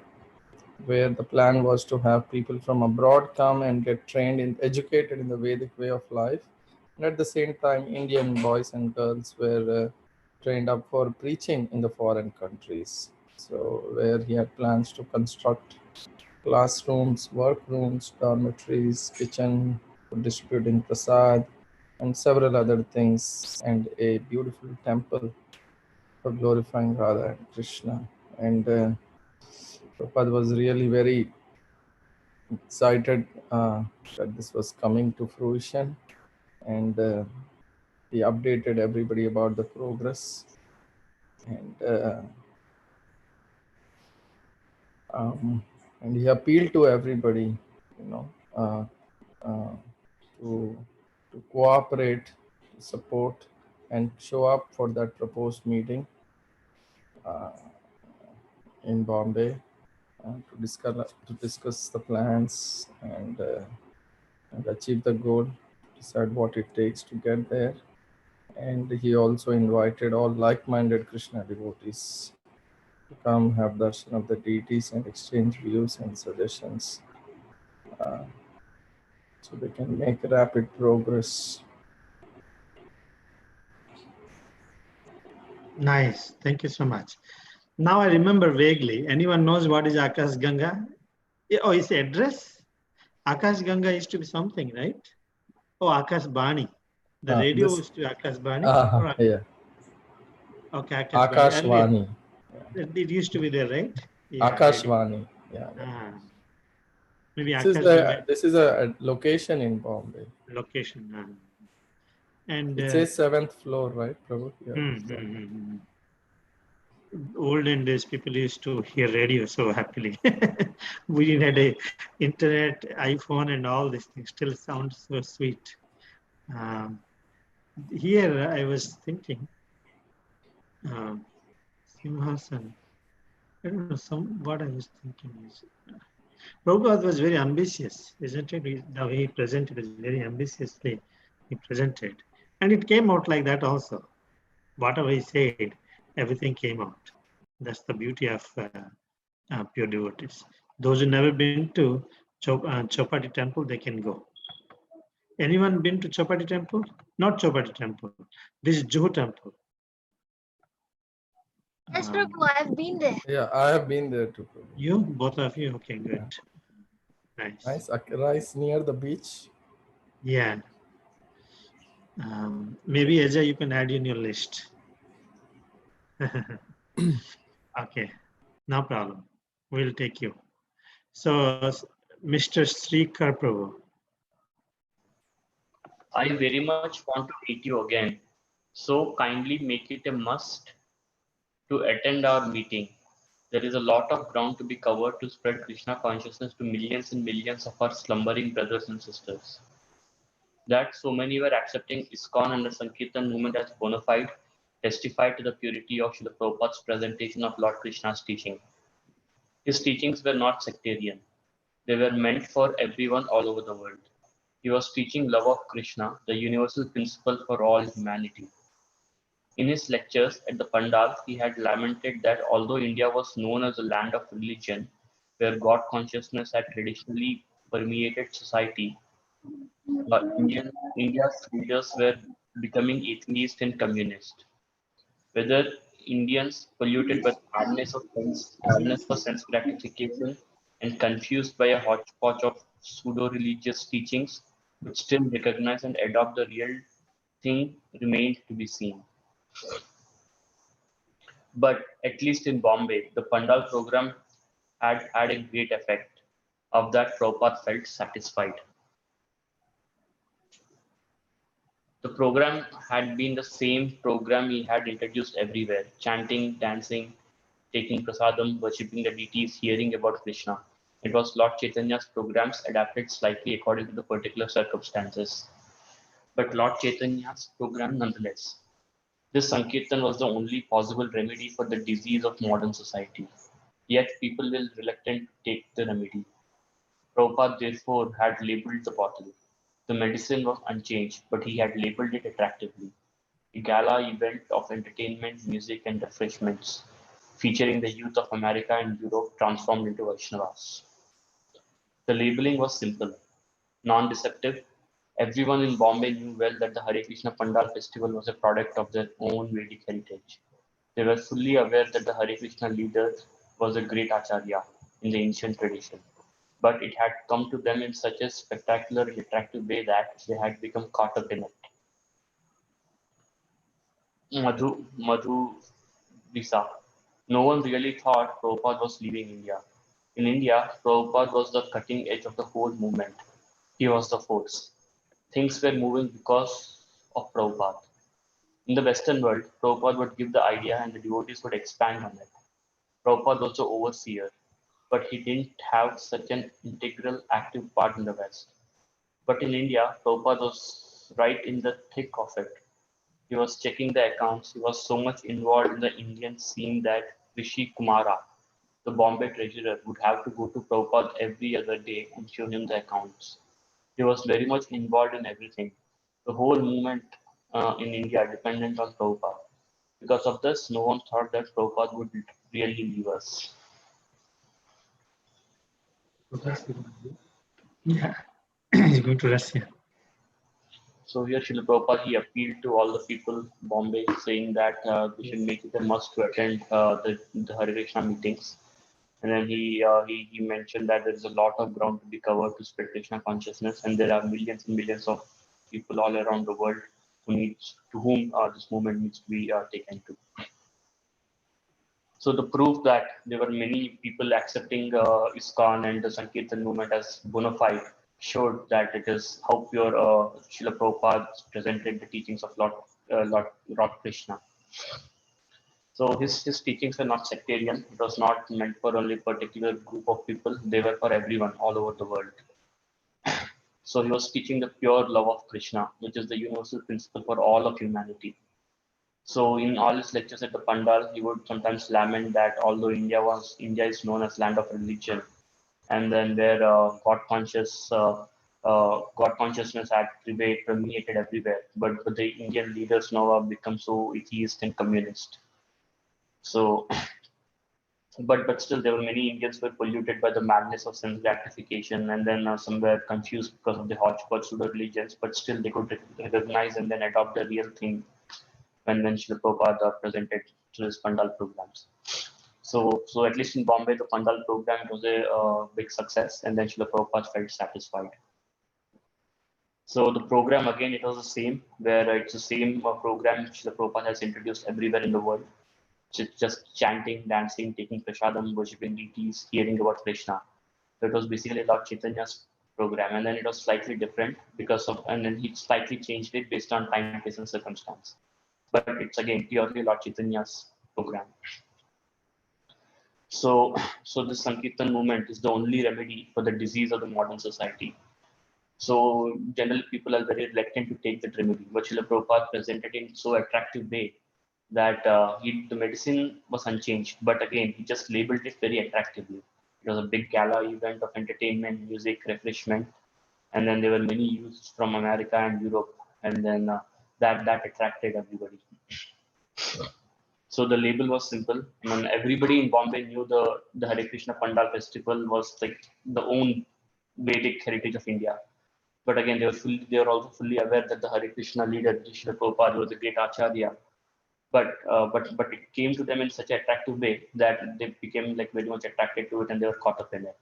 Speaker 6: where the plan was to have people from abroad come and get trained and educated in the Vedic way of life. And at the same time, Indian boys and girls were trained up for preaching in the foreign countries. So where he had plans to construct classrooms, workrooms, dormitories, kitchen for distributing prasad, and several other things, and a beautiful temple for glorifying Radha and Krishna. And Prabhupada was really very excited that this was coming to fruition, and he updated everybody about the progress, and he appealed to everybody, uh, uh, to cooperate, to support, and show up for that proposed meeting in Bombay to discuss the plans, and achieve the goal, decide what it takes to get there. And he also invited all like-minded Krishna devotees to come have darshan of the deities and exchange views and suggestions, so they can make rapid progress.
Speaker 1: Nice. Thank you so much. Now I remember vaguely. Anyone knows what is Akash Ganga? Oh, it's address? Akash Ganga used to be something, right? Oh, Akash Bani. The radio used to be Akash Bani?
Speaker 6: Yeah.
Speaker 1: Okay, Akash Bani.
Speaker 6: Akashvani.
Speaker 1: It used to be there, right? Yeah,
Speaker 6: Akashvani. Yeah.
Speaker 1: Maybe
Speaker 6: This is a location in Bombay.
Speaker 1: Location. And
Speaker 6: it says 7th floor, right, Prabhu?
Speaker 1: Yeah. Olden days, people used to hear radio so happily. We didn't have a internet, iPhone, and all these things. Still sounds so sweet. Here, I was thinking, Simhasan. I don't know. What I was thinking is, Prabhupada was very ambitious, isn't it? The way he presented is very ambitiously he presented, and it came out like that also. Whatever he said, everything came out. That's the beauty of pure devotees. Those who never been to Chopati temple, they can go. Anyone been to Chopati temple? Not Chopati temple. This is Juhu temple.
Speaker 4: Yes, Prabhu, I've been there.
Speaker 6: Yeah, I have been there too. Prabhu.
Speaker 1: You, both of you? Okay, good. Yeah.
Speaker 6: Nice. Nice near the beach.
Speaker 1: Yeah. Maybe Ajay, you can add in your list. Okay, no problem. We'll take you. So, Mr. Srikar Prabhu.
Speaker 8: I very much want to meet you again. So kindly make it a must to attend our meeting. There is a lot of ground to be covered to spread Krishna consciousness to millions and millions of our slumbering brothers and sisters. That so many were accepting ISKCON and the Sankirtan movement as bona fide testified to the purity of Srila Prabhupada's presentation of Lord Krishna's teaching. His teachings were not sectarian. They were meant for everyone all over the world. He was teaching love of Krishna, the universal principle for all humanity. In his lectures at the Pandal, he had lamented that although India was known as a land of religion, where God consciousness had traditionally permeated society, India's leaders were becoming atheist and communist. Whether Indians polluted by the madness for sense gratification and confused by a hodgepodge of pseudo-religious teachings would still recognize and adopt the real thing remained to be seen. But at least in Bombay, the Pandal program had had a great effect. Of that, Prabhupada felt satisfied. The program had been the same program he had introduced everywhere: chanting, dancing, taking prasadam, worshipping the deities, hearing about Krishna. It was Lord Chaitanya's programs adapted slightly according to the particular circumstances, but Lord Chaitanya's program nonetheless. This Sankirtan was the only possible remedy for the disease of modern society. Yet people were reluctant to take the remedy. Prabhupada therefore had labelled the bottle. The medicine was unchanged, but he had labelled it attractively: a gala event of entertainment, music, and refreshments, featuring the youth of America and Europe transformed into Vaishnavas. The labeling was simple, non-deceptive. Everyone in Bombay knew well that the Hare Krishna Pandal festival was a product of their own Vedic heritage. They were fully aware that the Hare Krishna leader was a great acharya in the ancient tradition, but it had come to them in such a spectacular and attractive way that they had become caught up in it. Madhu Visa. No one really thought Prabhupada was leaving India. In India, Prabhupada was the cutting edge of the whole movement. He was the force. Things were moving because of Prabhupada. In the Western world, Prabhupada would give the idea and the devotees would expand on it. Prabhupada was the overseer, but he didn't have such an integral, active part in the West. But in India, Prabhupada was right in the thick of it. He was checking the accounts. He was so much involved in the Indian scene that Rishi Kumara, the Bombay treasurer, would have to go to Prabhupada every other day and show him the accounts. He was very much involved in everything. The whole movement in India depended on Prabhupada. Because of this, no one thought that Prabhupada would really leave us.
Speaker 1: Yeah, he's going to Russia.
Speaker 8: So here, Srila Prabhupada, he appealed to all the people in Bombay, saying that they should make it a must to attend the Hare Krishna meetings. And then he mentioned that there is a lot of ground to be covered to spread Krishna consciousness, and there are millions and millions of people all around the world to whom this movement needs to be taken to. So the proof that there were many people accepting ISKCON and the Sankirtan movement as bona fide showed that it is how pure Srila Prabhupada presented the teachings of Lord Krishna. So his teachings were not sectarian. It was not meant for only a particular group of people. They were for everyone all over the world. So he was teaching the pure love of Krishna, which is the universal principle for all of humanity. So in all his lectures at the Pandal, he would sometimes lament that although India is known as land of religion, and then where God consciousness had permeated everywhere, but the Indian leaders now have become so atheist and communist. So, but still, there were many Indians were polluted by the madness of sense gratification, and then some were confused because of the hodgepodge pseudo religions. But still, they could recognize and then adopt the real thing when Srila Prabhupada presented to his Pandal programs. So at least in Bombay, the Pandal program was a big success, and then Srila Prabhupada felt satisfied. So the program again, it was the same, where it's the same program Srila Prabhupada has introduced everywhere in the world. Just chanting, dancing, taking prasadam, worshipping deities, hearing about Krishna. So it was basically Lord Chaitanya's program, and then it was slightly different and then he slightly changed it based on time, place, and circumstance. But it's again purely Lord Chaitanya's program. So this Sankirtan movement is the only remedy for the disease of the modern society. So generally people are very reluctant to take that remedy, but Srila Prabhupada presented in so attractive way that the medicine was unchanged, but again, he just labeled it very attractively. It was a big gala event of entertainment, music, refreshment, and then there were many youths from America and Europe, and then that attracted everybody. So the label was simple. I mean, everybody in Bombay knew the Hare Krishna Pandal festival was like the own Vedic heritage of India. But again, they were also fully aware that the Hare Krishna leader, Srila Prabhupada, was a great acharya. But it came to them in such an attractive way that they became like very much attracted to it, and they were caught up in it.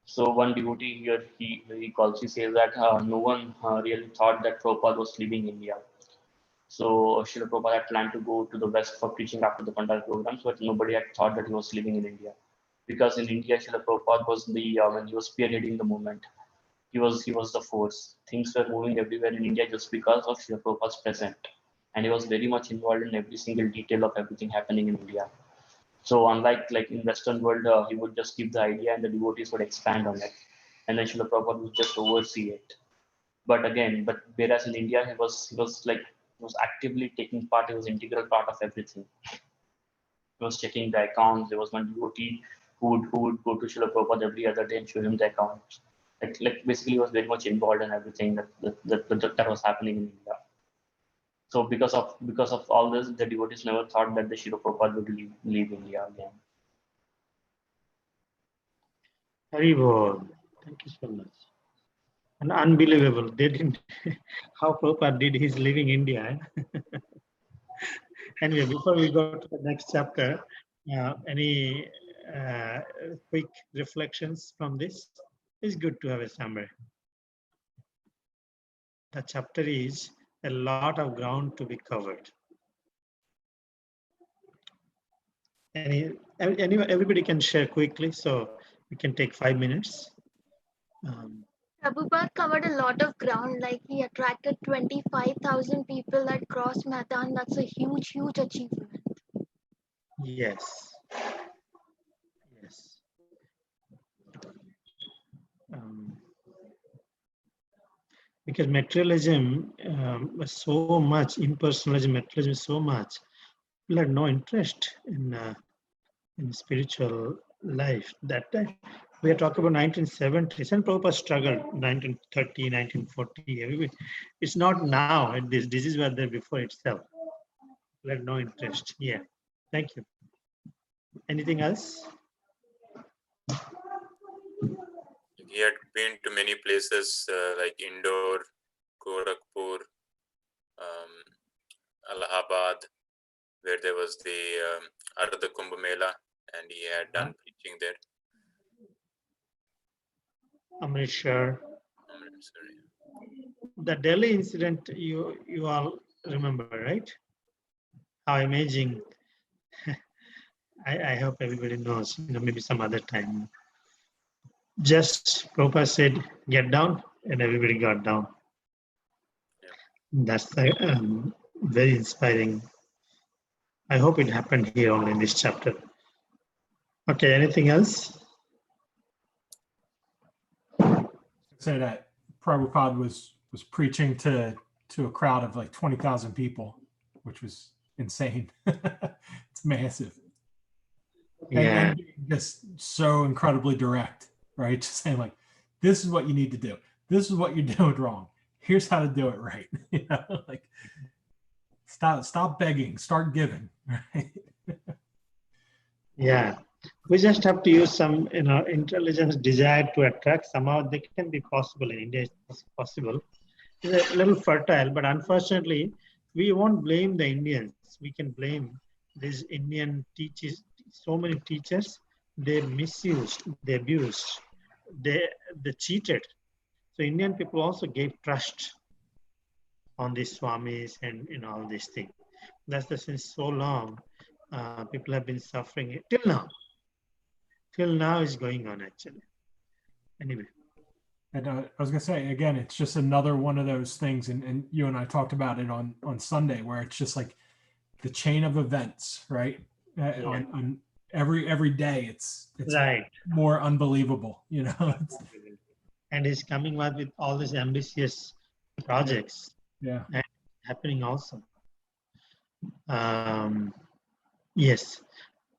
Speaker 8: So one devotee here, he says that no one really thought that Prabhupada was leaving India. So Srila Prabhupada had planned to go to the West for preaching after the Pandal programs, but nobody had thought that he was living in India. Because in India, Srila Prabhupada was when he was spearheading the movement. He was the force. Things were moving everywhere in India just because of Srila Prabhupada's presence. And he was very much involved in every single detail of everything happening in India. So unlike like in Western world, he would just give the idea and the devotees would expand on it. And then Srila Prabhupada would just oversee it. But whereas in India, he was actively taking part. He was integral part of everything. He was checking the accounts. There was one devotee who would go to Srila Prabhupada every other day and show him the accounts. Like basically, he was very much involved in everything that was happening in India. So because of all this, the devotees never thought that the Srila Prabhupada would leave India again.
Speaker 1: Haribol, thank you so much. And unbelievable, they didn't, how Prabhupada did his leaving India. Anyway, before we go to the next chapter, any quick reflections from this? It's good to have a summary. The chapter is a lot of ground to be covered. Everybody can share quickly, so we can take 5 minutes.
Speaker 4: Prabhupada covered a lot of ground, like he attracted 25,000 people at Cross Maidan. That's a huge, huge achievement.
Speaker 1: Yes. Yes. Because materialism was so much, impersonalism, materialism is so much. People had no interest in spiritual life. That time, we are talking about 1970s, and Prabhupada struggled 1930, 1940. It's not now. This is were there before itself. People had no interest. Yeah. Thank you. Anything else?
Speaker 2: He had been to many places like Indore, Gorakhpur, Allahabad, where there was the Ardha Kumbh Mela, and he had done preaching there.
Speaker 1: Amritsar. The Delhi incident, you all remember, right? How amazing. I hope everybody knows, maybe some other time. Just Prabhupada said, get down, and everybody got down. That's the, very inspiring. I hope it happened here only in this chapter. Okay, anything else?
Speaker 3: Say that Prabhupada was preaching to a crowd of like 20,000 people, which was insane. It's massive.
Speaker 1: Yeah.
Speaker 3: And just so incredibly direct, right? Just saying like, this is what you need to do. This is what you're doing wrong. Here's how to do it right. Like stop begging, start giving, right?
Speaker 1: Yeah. We just have to use some, intelligence, desire to attract. Somehow they can be possible in India. It's possible. It's a little fertile, but unfortunately, we won't blame the Indians. We can blame these Indian teachers. So many teachers, they misused, they abused, they cheated. So Indian people also gave trust on these swamis and all these things. That's the since so long. People have been suffering it till now. Till now is going on actually. Anyway.
Speaker 3: And I was going to say, again, it's just another one of those things. And you and I talked about it on Sunday, where it's just like the chain of events, right?
Speaker 1: Yeah.
Speaker 3: On every day, it's
Speaker 1: right.
Speaker 3: more unbelievable,
Speaker 1: And he's coming up with all these ambitious projects.
Speaker 3: Yeah.
Speaker 1: And happening also. Yes,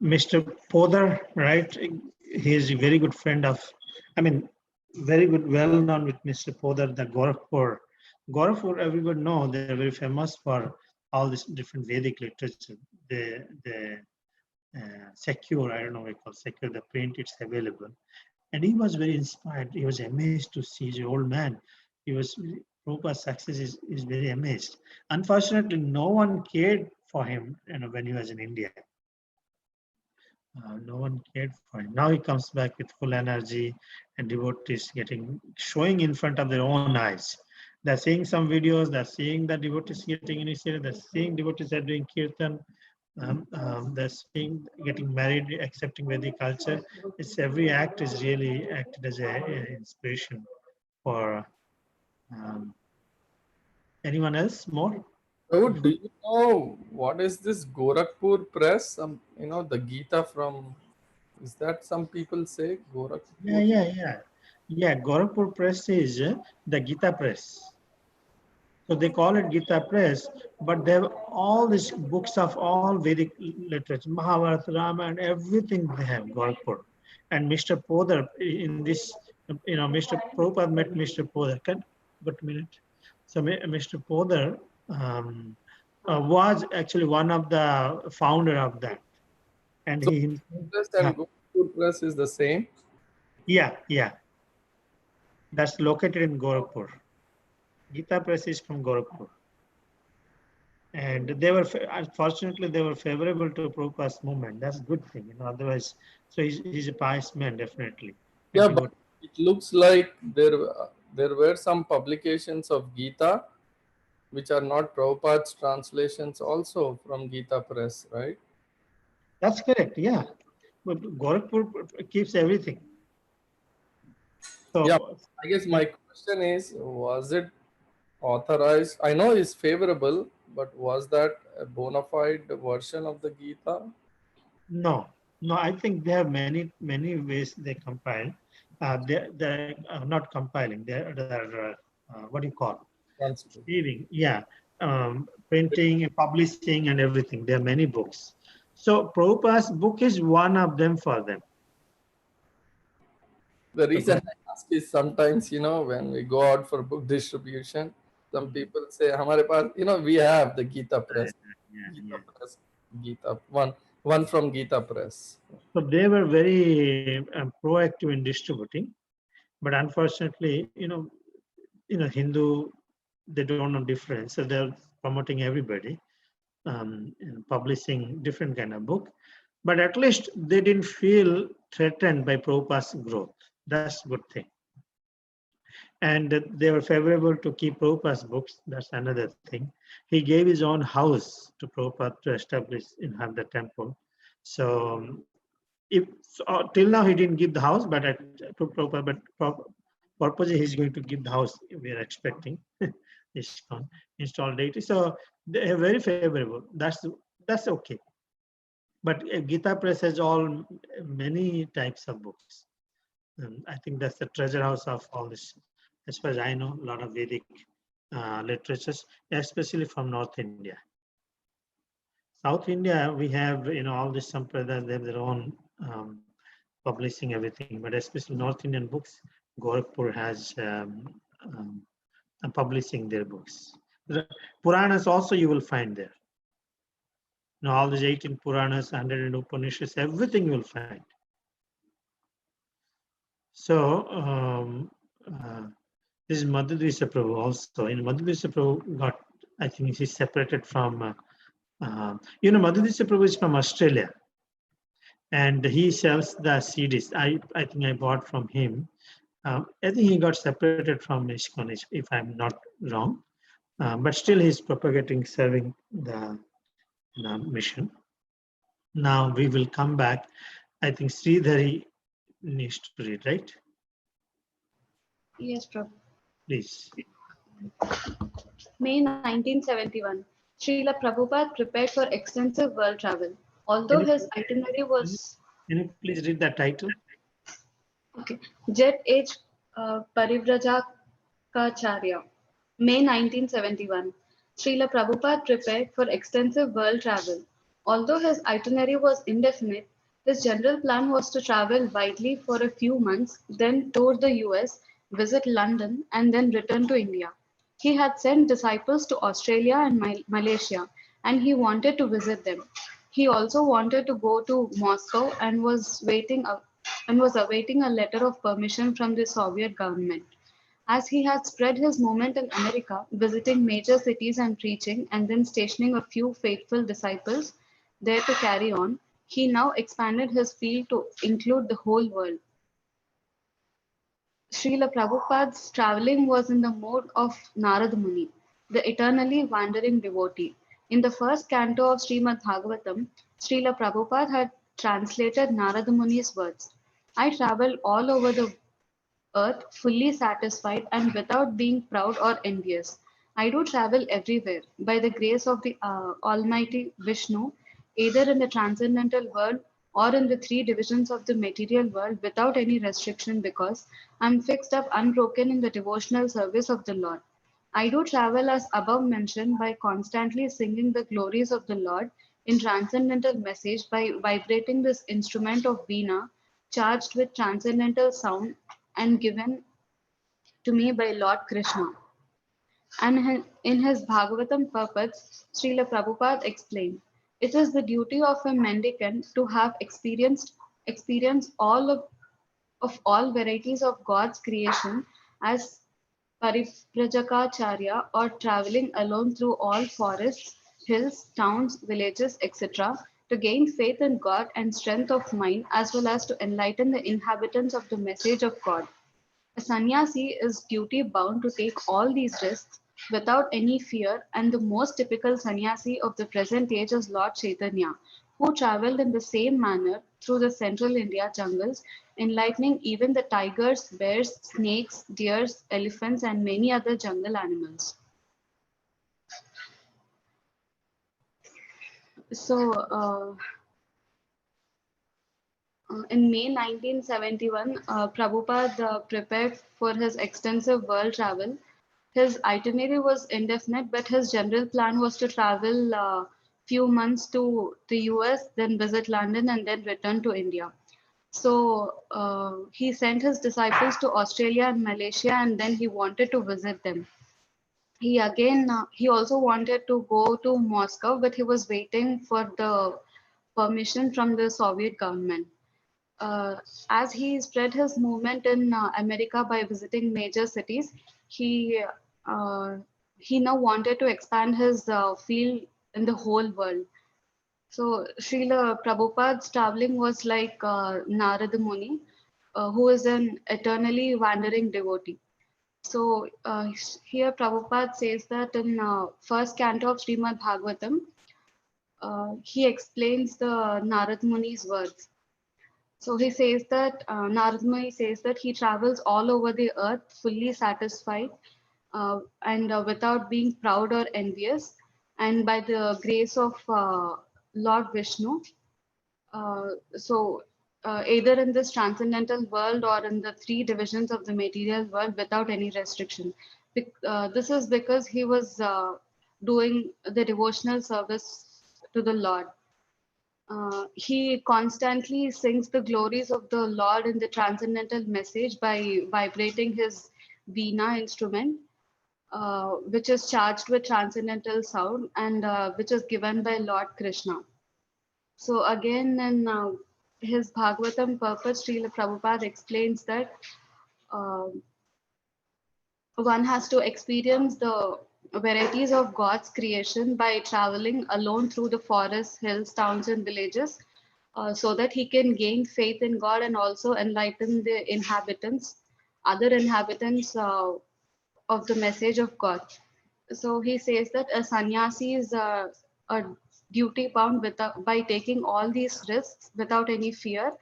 Speaker 1: Mr. Podar, right? He is a very good friend of, I mean, very good, well known with Mr. Podar, the Gorakhpur. Gorakhpur, everyone know they're very famous for all this different Vedic literature. The secure, I don't know what you call secure, the print, it's available. And he was very inspired. He was amazed to see his old man. He was, Prabhupada's success is very amazed. Unfortunately, no one cared for him, when he was in India. No one cared for him. Now he comes back with full energy, and devotees showing in front of their own eyes. They're seeing some videos, they're seeing the devotees getting initiated, they're seeing devotees are doing kirtan, they're seeing getting married, accepting Vedic culture. It's every act is really acted as a inspiration for anyone else more.
Speaker 6: So, do you know what is this Gorakhpur press? The Gita from, is that some people say Gorakhpur?
Speaker 1: Yeah. Gorakhpur Press is the Gita Press. So they call it Gita Press, but they have all these books of all Vedic literature, Mahabharata, Ramayana, everything they have, Gorakhpur. And Mr. Podar in this, Mr. Prabhupada met Mr. Podar. But a minute. So Mr. Podar was actually one of the founder of that. And
Speaker 6: So,
Speaker 1: he himself,
Speaker 6: press and Gorakhpur press is the same.
Speaker 1: yeah. That's located in Gorakhpur. Gita Press is from Gorakhpur. And they were, unfortunately, they were favorable to Prabhupada's movement. That's a good thing, otherwise, so he's a pious man, definitely.
Speaker 6: Yeah,
Speaker 1: And
Speaker 6: but it looks like there were some publications of Gita which are not Prabhupada's translations also from Gita Press, right?
Speaker 1: that's correct, yeah. But Gorakhpur keeps everything.
Speaker 6: Yeah,
Speaker 1: So,
Speaker 6: I guess my question is, was it authorized? I know it's favorable, but was that a bona fide version of the Gita?
Speaker 1: no, I think they have many ways they compile. They're not compiling, they're what do you call?
Speaker 6: Transcript.
Speaker 1: Saving, yeah. Printing, publishing, and everything. There are many books. So Prabhupada's book is one of them for them.
Speaker 6: The reason I ask is sometimes, when we go out for book distribution, some people say, "Hamare paas," we have the Gita Press. Gita Press, Gita, one from Gita Press.
Speaker 1: So they were very proactive in distributing, but unfortunately, Hindu, they don't know difference, so they're promoting everybody, and publishing different kind of book. But at least they didn't feel threatened by Prabhupada's growth. That's a good thing. And they were favorable to keep Prabhupada's books. That's another thing. He gave his own house to Prabhupada to establish in the temple. So till now he didn't give the house, but I took Prabhupada, but purposely he's going to give the house. We are expecting ISKCON installed deity. So they are very favorable. That's okay. But Gita Press has many types of books. I think that's the treasure house of all this. As far as I know, a lot of Vedic literatures, especially from North India. South India, we have all these sampradayas. They have their own publishing everything, but especially North Indian books, Gorakhpur has publishing their books. The Puranas also you will find there. All these 18 Puranas, 100 Upanishads, everything you will find. So this is Madhudvisa Prabhu also. Madhudvisa Prabhu got, I think he's separated from, Madhudvisa Prabhu is from Australia. And he sells the CDs. I think I bought from him. I think he got separated from ISKCON, if I'm not wrong. But still he's propagating, serving the mission. Now we will come back. I think Sridhari needs to read, right?
Speaker 9: Yes, Prabhu.
Speaker 1: Please.
Speaker 9: May 1971. Srila Prabhupada prepared for extensive world travel. Although his itinerary was...
Speaker 1: Can you please read the title?
Speaker 9: Okay. Jet Age Parivrajacharya. May 1971. Srila Prabhupada prepared for extensive world travel. Although his itinerary was indefinite, his general plan was to travel widely for a few months, then tour the US, visit London, and then return to India. He had sent disciples to Australia and Malaysia, and he wanted to visit them. He also wanted to go to Moscow and was awaiting a letter of permission from the Soviet government. As he had spread his movement in America, visiting major cities and preaching, and then stationing a few faithful disciples there to carry on, he now expanded his field to include the whole world. Srila Prabhupada's traveling was in the mode of Narad Muni, the eternally wandering devotee. In the first canto of Srimad Bhagavatam, Srila Prabhupada had translated Narada Muni's words. I travel all over the earth fully satisfied and without being proud or envious. I do travel everywhere by the grace of the Almighty Vishnu, either in the transcendental world or in the three divisions of the material world without any restriction because I am fixed up unbroken in the devotional service of the Lord. I do travel as above mentioned by constantly singing the glories of the Lord in transcendental message by vibrating this instrument of Veena charged with transcendental sound and given to me by Lord Krishna. And in his Bhagavatam purpose, Srila Prabhupada explained, it is the duty of a mendicant to have experienced of all varieties of God's creation as Pariprajakacharya or traveling alone through all forests, hills, towns, villages, etc., to gain faith in God and strength of mind, as well as to enlighten the inhabitants of the message of God. A sannyasi is duty bound to take all these risks without any fear, and the most typical sannyasi of the present age is Lord Chaitanya, who traveled in the same manner through the central India jungles, enlightening even the tigers, bears, snakes, deers, elephants, and many other jungle animals. So, in May 1971, Prabhupada prepared for his extensive world travel. His itinerary was indefinite, but his general plan was to travel a few months to the US, then visit London, and then return to India. So he sent his disciples to Australia and Malaysia, and then he wanted to visit them. He also wanted to go to Moscow, but he was waiting for the permission from the Soviet government. Uh, as he spread his movement in America by visiting major cities, he uh, he now wanted to expand his field in the whole world. So Srila Prabhupada's traveling was like Narada Muni, who is an eternally wandering devotee. So here Prabhupada says that in first canto of Srimad Bhagavatam, he explains the Narad Muni's words. So he says that Narad Muni says that he travels all over the earth fully satisfied and without being proud or envious, and by the grace of Lord Vishnu. Either in this transcendental world or in the three divisions of the material world without any restriction. This is because he was doing the devotional service to the Lord. He constantly sings the glories of the Lord in the transcendental message by vibrating his Veena instrument, which is charged with transcendental sound and which is given by Lord Krishna. So again, in his Bhagavatam purpose, Srila Prabhupada explains that uh, one has to experience the varieties of God's creation by traveling alone through the forests, hills, towns, and villages, so that he can gain faith in God and also enlighten the other inhabitants of the message of God. So he says that a sannyasi is a duty bound by taking all these risks without any fear.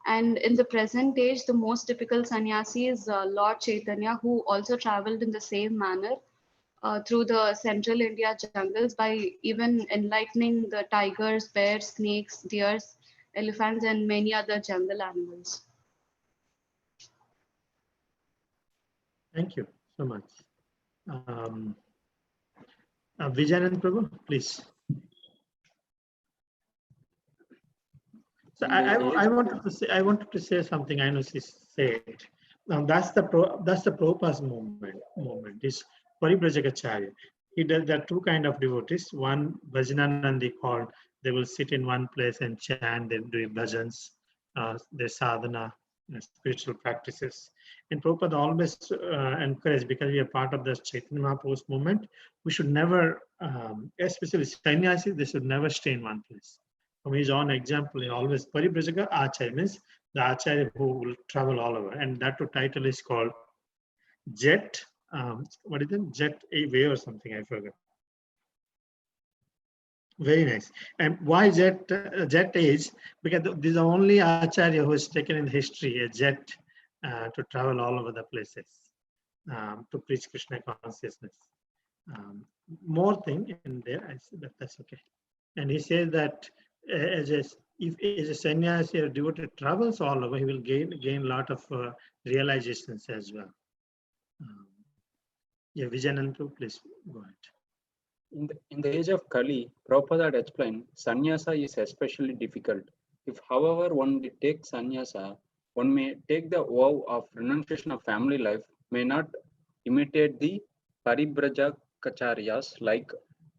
Speaker 9: And in the present age, the most typical sannyasi is Lord Chaitanya, who also traveled in the same manner through the central India jungles by even enlightening the tigers, bears, snakes, deers, elephants, and many other jungle animals.
Speaker 1: Thank you so much. Vijayanand Prabhu, please. So
Speaker 10: In the age
Speaker 1: I wanted to say something. I know she said. Now that's the Prabhupada's movement. Is Paribrajagacharya. He does there are two kind of devotees. One Bhajananandi called. They will sit in one place and chant. They do bhajans, their sadhana, spiritual practices. And Prabhupada always encouraged, because we are part of the Chaitanya Mahaprabhu's movement, we should never, especially sannyasis, they should never stay in one place. From his own example, he always Paribrajaka Acharya means the Acharya who will travel all over, and that title is called Jet. What is it? Jet Way or something? I forgot. Very nice. And why jet age? Because this is the only Acharya who has taken in history a jet to travel all over the places to preach Krishna consciousness. More thing in there, I see that's okay. And he says that if as a sannyasi or devotee travels all over, he will gain a lot of realizations as well. Yeah, Vijayanand, please go ahead.
Speaker 10: in the age of Kali, Prabhupada had explained, sannyasa is especially difficult. If, however, one takes sannyasa, one may take the vow of renunciation of family life, may not imitate the Paribrajakacharyas like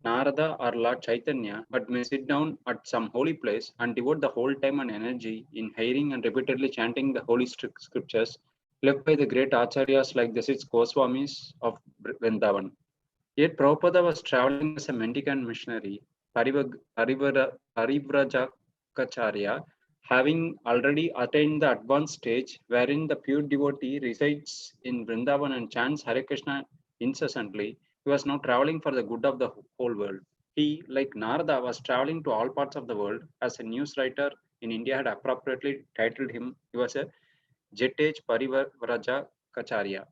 Speaker 10: Narada or Lord Chaitanya, but may sit down at some holy place and devote the whole time and energy in hearing and repeatedly chanting the holy scriptures left by the great acharyas like the six Goswamis of Vrindavan. Yet Prabhupada was traveling as a mendicant missionary, Parivrajacharya, having already attained the advanced stage wherein the pure devotee resides in Vrindavan and chants Hare Krishna incessantly. He was now traveling for the good of the whole world. He, like Narada, was traveling to all parts of the world. As a news writer in India had appropriately titled him, he was a Jetage Parivrajacharya.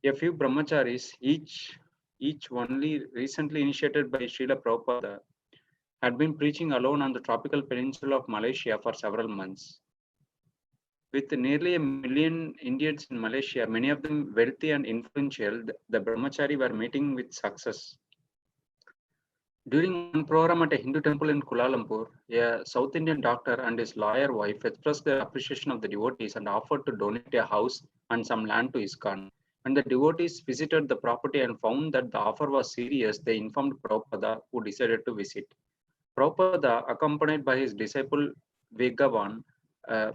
Speaker 10: A few brahmacharis, each only recently initiated by Srila Prabhupada, had been preaching alone on the tropical peninsula of Malaysia for several months. With nearly 1 million Indians in Malaysia, many of them wealthy and influential, the brahmachari were meeting with success. During one program at a Hindu temple in Kuala Lumpur, a South Indian doctor and his lawyer wife expressed their appreciation of the devotees and offered to donate a house and some land to ISKCON. When the devotees visited the property and found that the offer was serious, they informed Prabhupada, who decided to visit. Prabhupada, accompanied by his disciple Vegavan,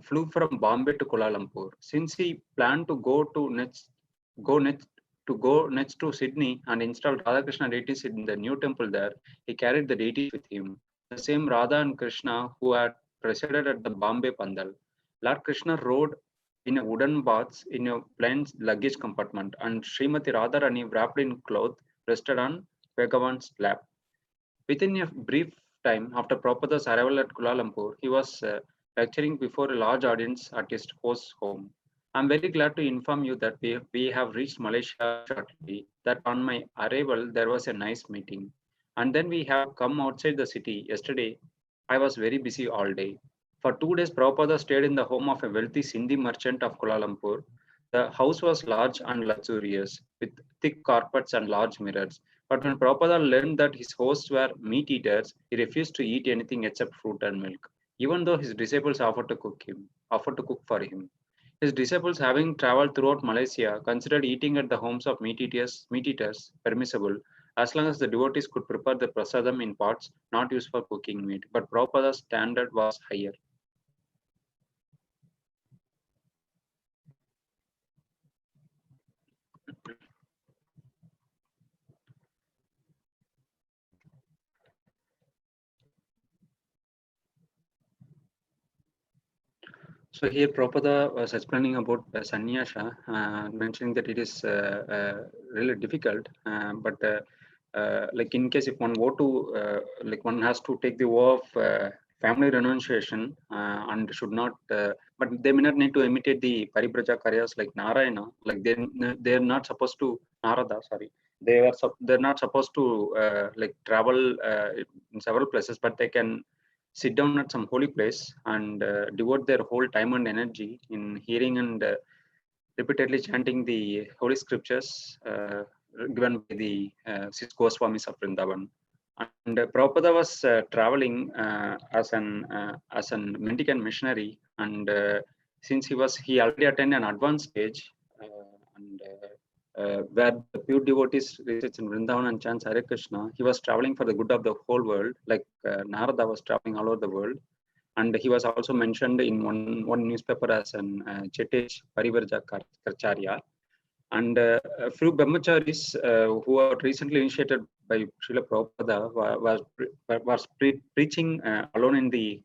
Speaker 10: flew from Bombay to Kuala Lumpur. Since he planned to go next to Sydney and install Radhakrishna deities in the new temple there, he carried the deities with him. The same Radha and Krishna who had presided at the Bombay Pandal. Lord Krishna rode in a wooden box in a plain luggage compartment, and Srimati Radharani, wrapped in cloth, rested on Vegavan's lap. Within a brief time after Prabhupada's arrival at Kuala Lumpur, he was lecturing before a large audience at his host's home. I'm very glad to inform you that we have reached Malaysia shortly, that on my arrival there was a nice meeting. And then we have come outside the city. Yesterday, I was very busy all day. For 2 days, Prabhupada stayed in the home of a wealthy Sindhi merchant of Kuala Lumpur. The house was large and luxurious, with thick carpets and large mirrors. But when Prabhupada learned that his hosts were meat eaters, he refused to eat anything except fruit and milk, even though his disciples offered to cook for him. His disciples, having traveled throughout Malaysia, considered eating at the homes of meat eaters permissible, as long as the devotees could prepare the prasadam in pots not used for cooking meat. But Prabhupada's standard was higher. So here Prabhupada was explaining about sannyasa, mentioning that it is really difficult, but like in case if one were to, like one has to take the vow of family renunciation and should not, but they may not need to imitate the Paribrajakaryas like Narayana, like they're not supposed to, Narada, sorry, they're not supposed to like travel in several places, but they can sit down at some holy place and devote their whole time and energy in hearing and repeatedly chanting the holy scriptures given by the six Goswamis of Vrindavan. And Prabhupada was traveling as an mendicant missionary, and since he already attained an advanced stage, where the pure devotees reside in Vrindavan and chants Hare Krishna, he was traveling for the good of the whole world, like Narada was traveling all over the world. And he was also mentioned in one newspaper as an Chetej Parivarja Karcharya. And a few brahmacharis who were recently initiated by Srila Prabhupada was preaching alone in the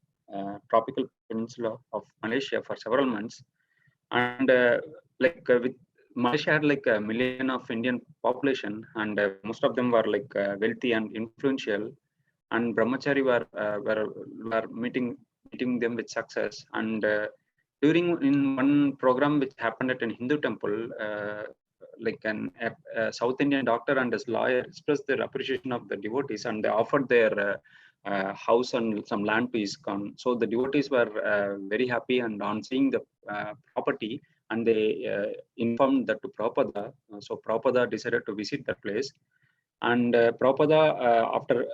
Speaker 10: tropical peninsula of Malaysia for several months. And with Malaysia had like 1 million of Indian population, and most of them were like wealthy and influential. And brahmachari were meeting them with success. And in one program which happened at an Hindu temple, a South Indian doctor and his lawyer expressed their appreciation of the devotees, and they offered their house and some land to ISKCON. So the devotees were very happy, and on seeing the property, and they informed that to Prabhupada. So Prabhupada decided to visit that place, and Prabhupada, after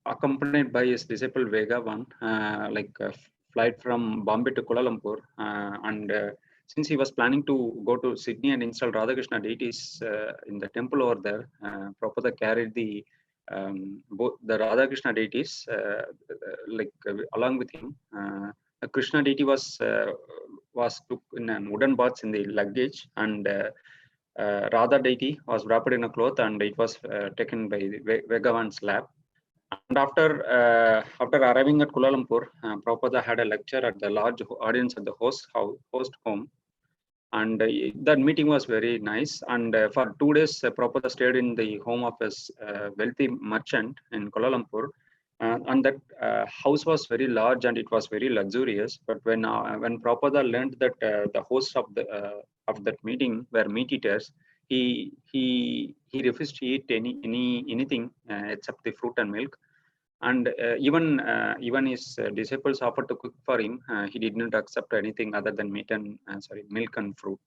Speaker 10: accompanied by his disciple Vegavan, flight from Bombay to Kuala Lumpur, and since he was planning to go to Sydney and install Radhakrishna deities in the temple over there, Prabhupada carried both the Radhakrishna deities along with him. A Krishna deity was took in a wooden box in the luggage, and Radha deity was wrapped in a cloth, and it was taken by Vegavan's lap. And after arriving at Kuala Lumpur, Prabhupada had a lecture at the large audience at the host home, and that meeting was very nice. And for 2 days, Prabhupada stayed in the home of his wealthy merchant in Kuala Lumpur, and that house was very large and it was very luxurious. But when Prabhupada learned that the hosts of that meeting were meat eaters, he refused to eat anything except the fruit and milk. And even his disciples offered to cook for him, he did not accept anything other than milk and fruit.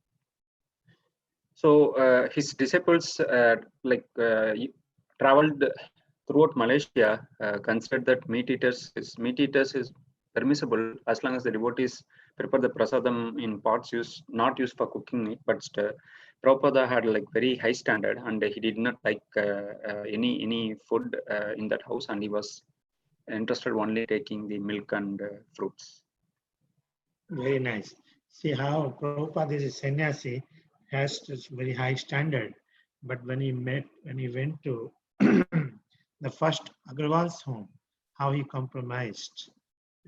Speaker 10: So his disciples traveled throughout Malaysia, considered that meat eaters is permissible as long as the devotees prepare the prasadam in pots not used for cooking it. But Prabhupada had like very high standard, and he did not like any food in that house, and he was interested only taking the milk and fruits.
Speaker 1: Very nice. See how Prabhupada is a sannyasi, has this very high standard, but when he went to the first Agrawal's home, how he compromised,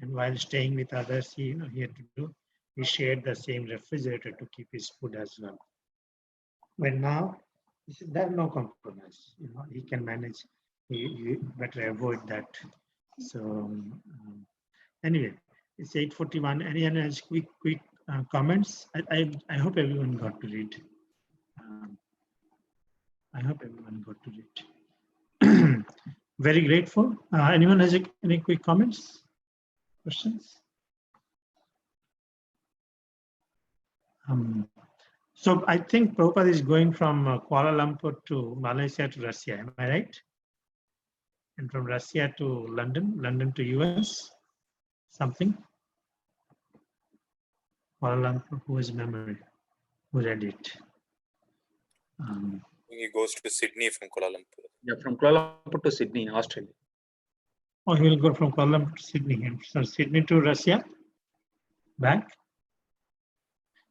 Speaker 1: and while staying with others, he shared the same refrigerator to keep his food as well. But now there's no compromise. He can manage. He better avoid that. So anyway, it's 8:41. Anyone has quick comments? I hope everyone got to read. I hope everyone got to read. Very grateful. Anyone has any quick comments, questions? So I think Prabhupada is going from Kuala Lumpur to Malaysia to Russia. Am I right? And from Russia to London to US, something. Kuala Lumpur, who has memory? Who read it?
Speaker 2: He goes to Sydney from Kuala Lumpur.
Speaker 10: Yeah, from Kuala Lumpur to Sydney, Australia.
Speaker 1: Oh, he will go from Kuala Lumpur to Sydney, and from Sydney to Russia, back.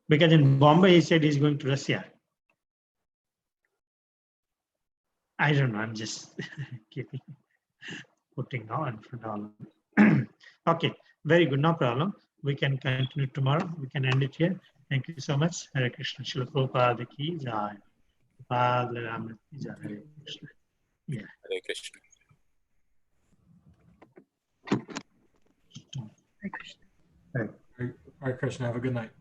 Speaker 1: Because in Bombay, he said he's going to Russia. I don't know. I'm just putting on for now. Okay, very good. No problem. We can continue tomorrow. We can end it here. Thank you so much. Hare Krishna. Srila Prabhupada ki jai. Prabhupada Lilamrita-Ch. Hare Krishna. Yeah.
Speaker 2: Hare Krishna.
Speaker 7: Hare Krishna.
Speaker 3: Hare Krishna. Have a good night.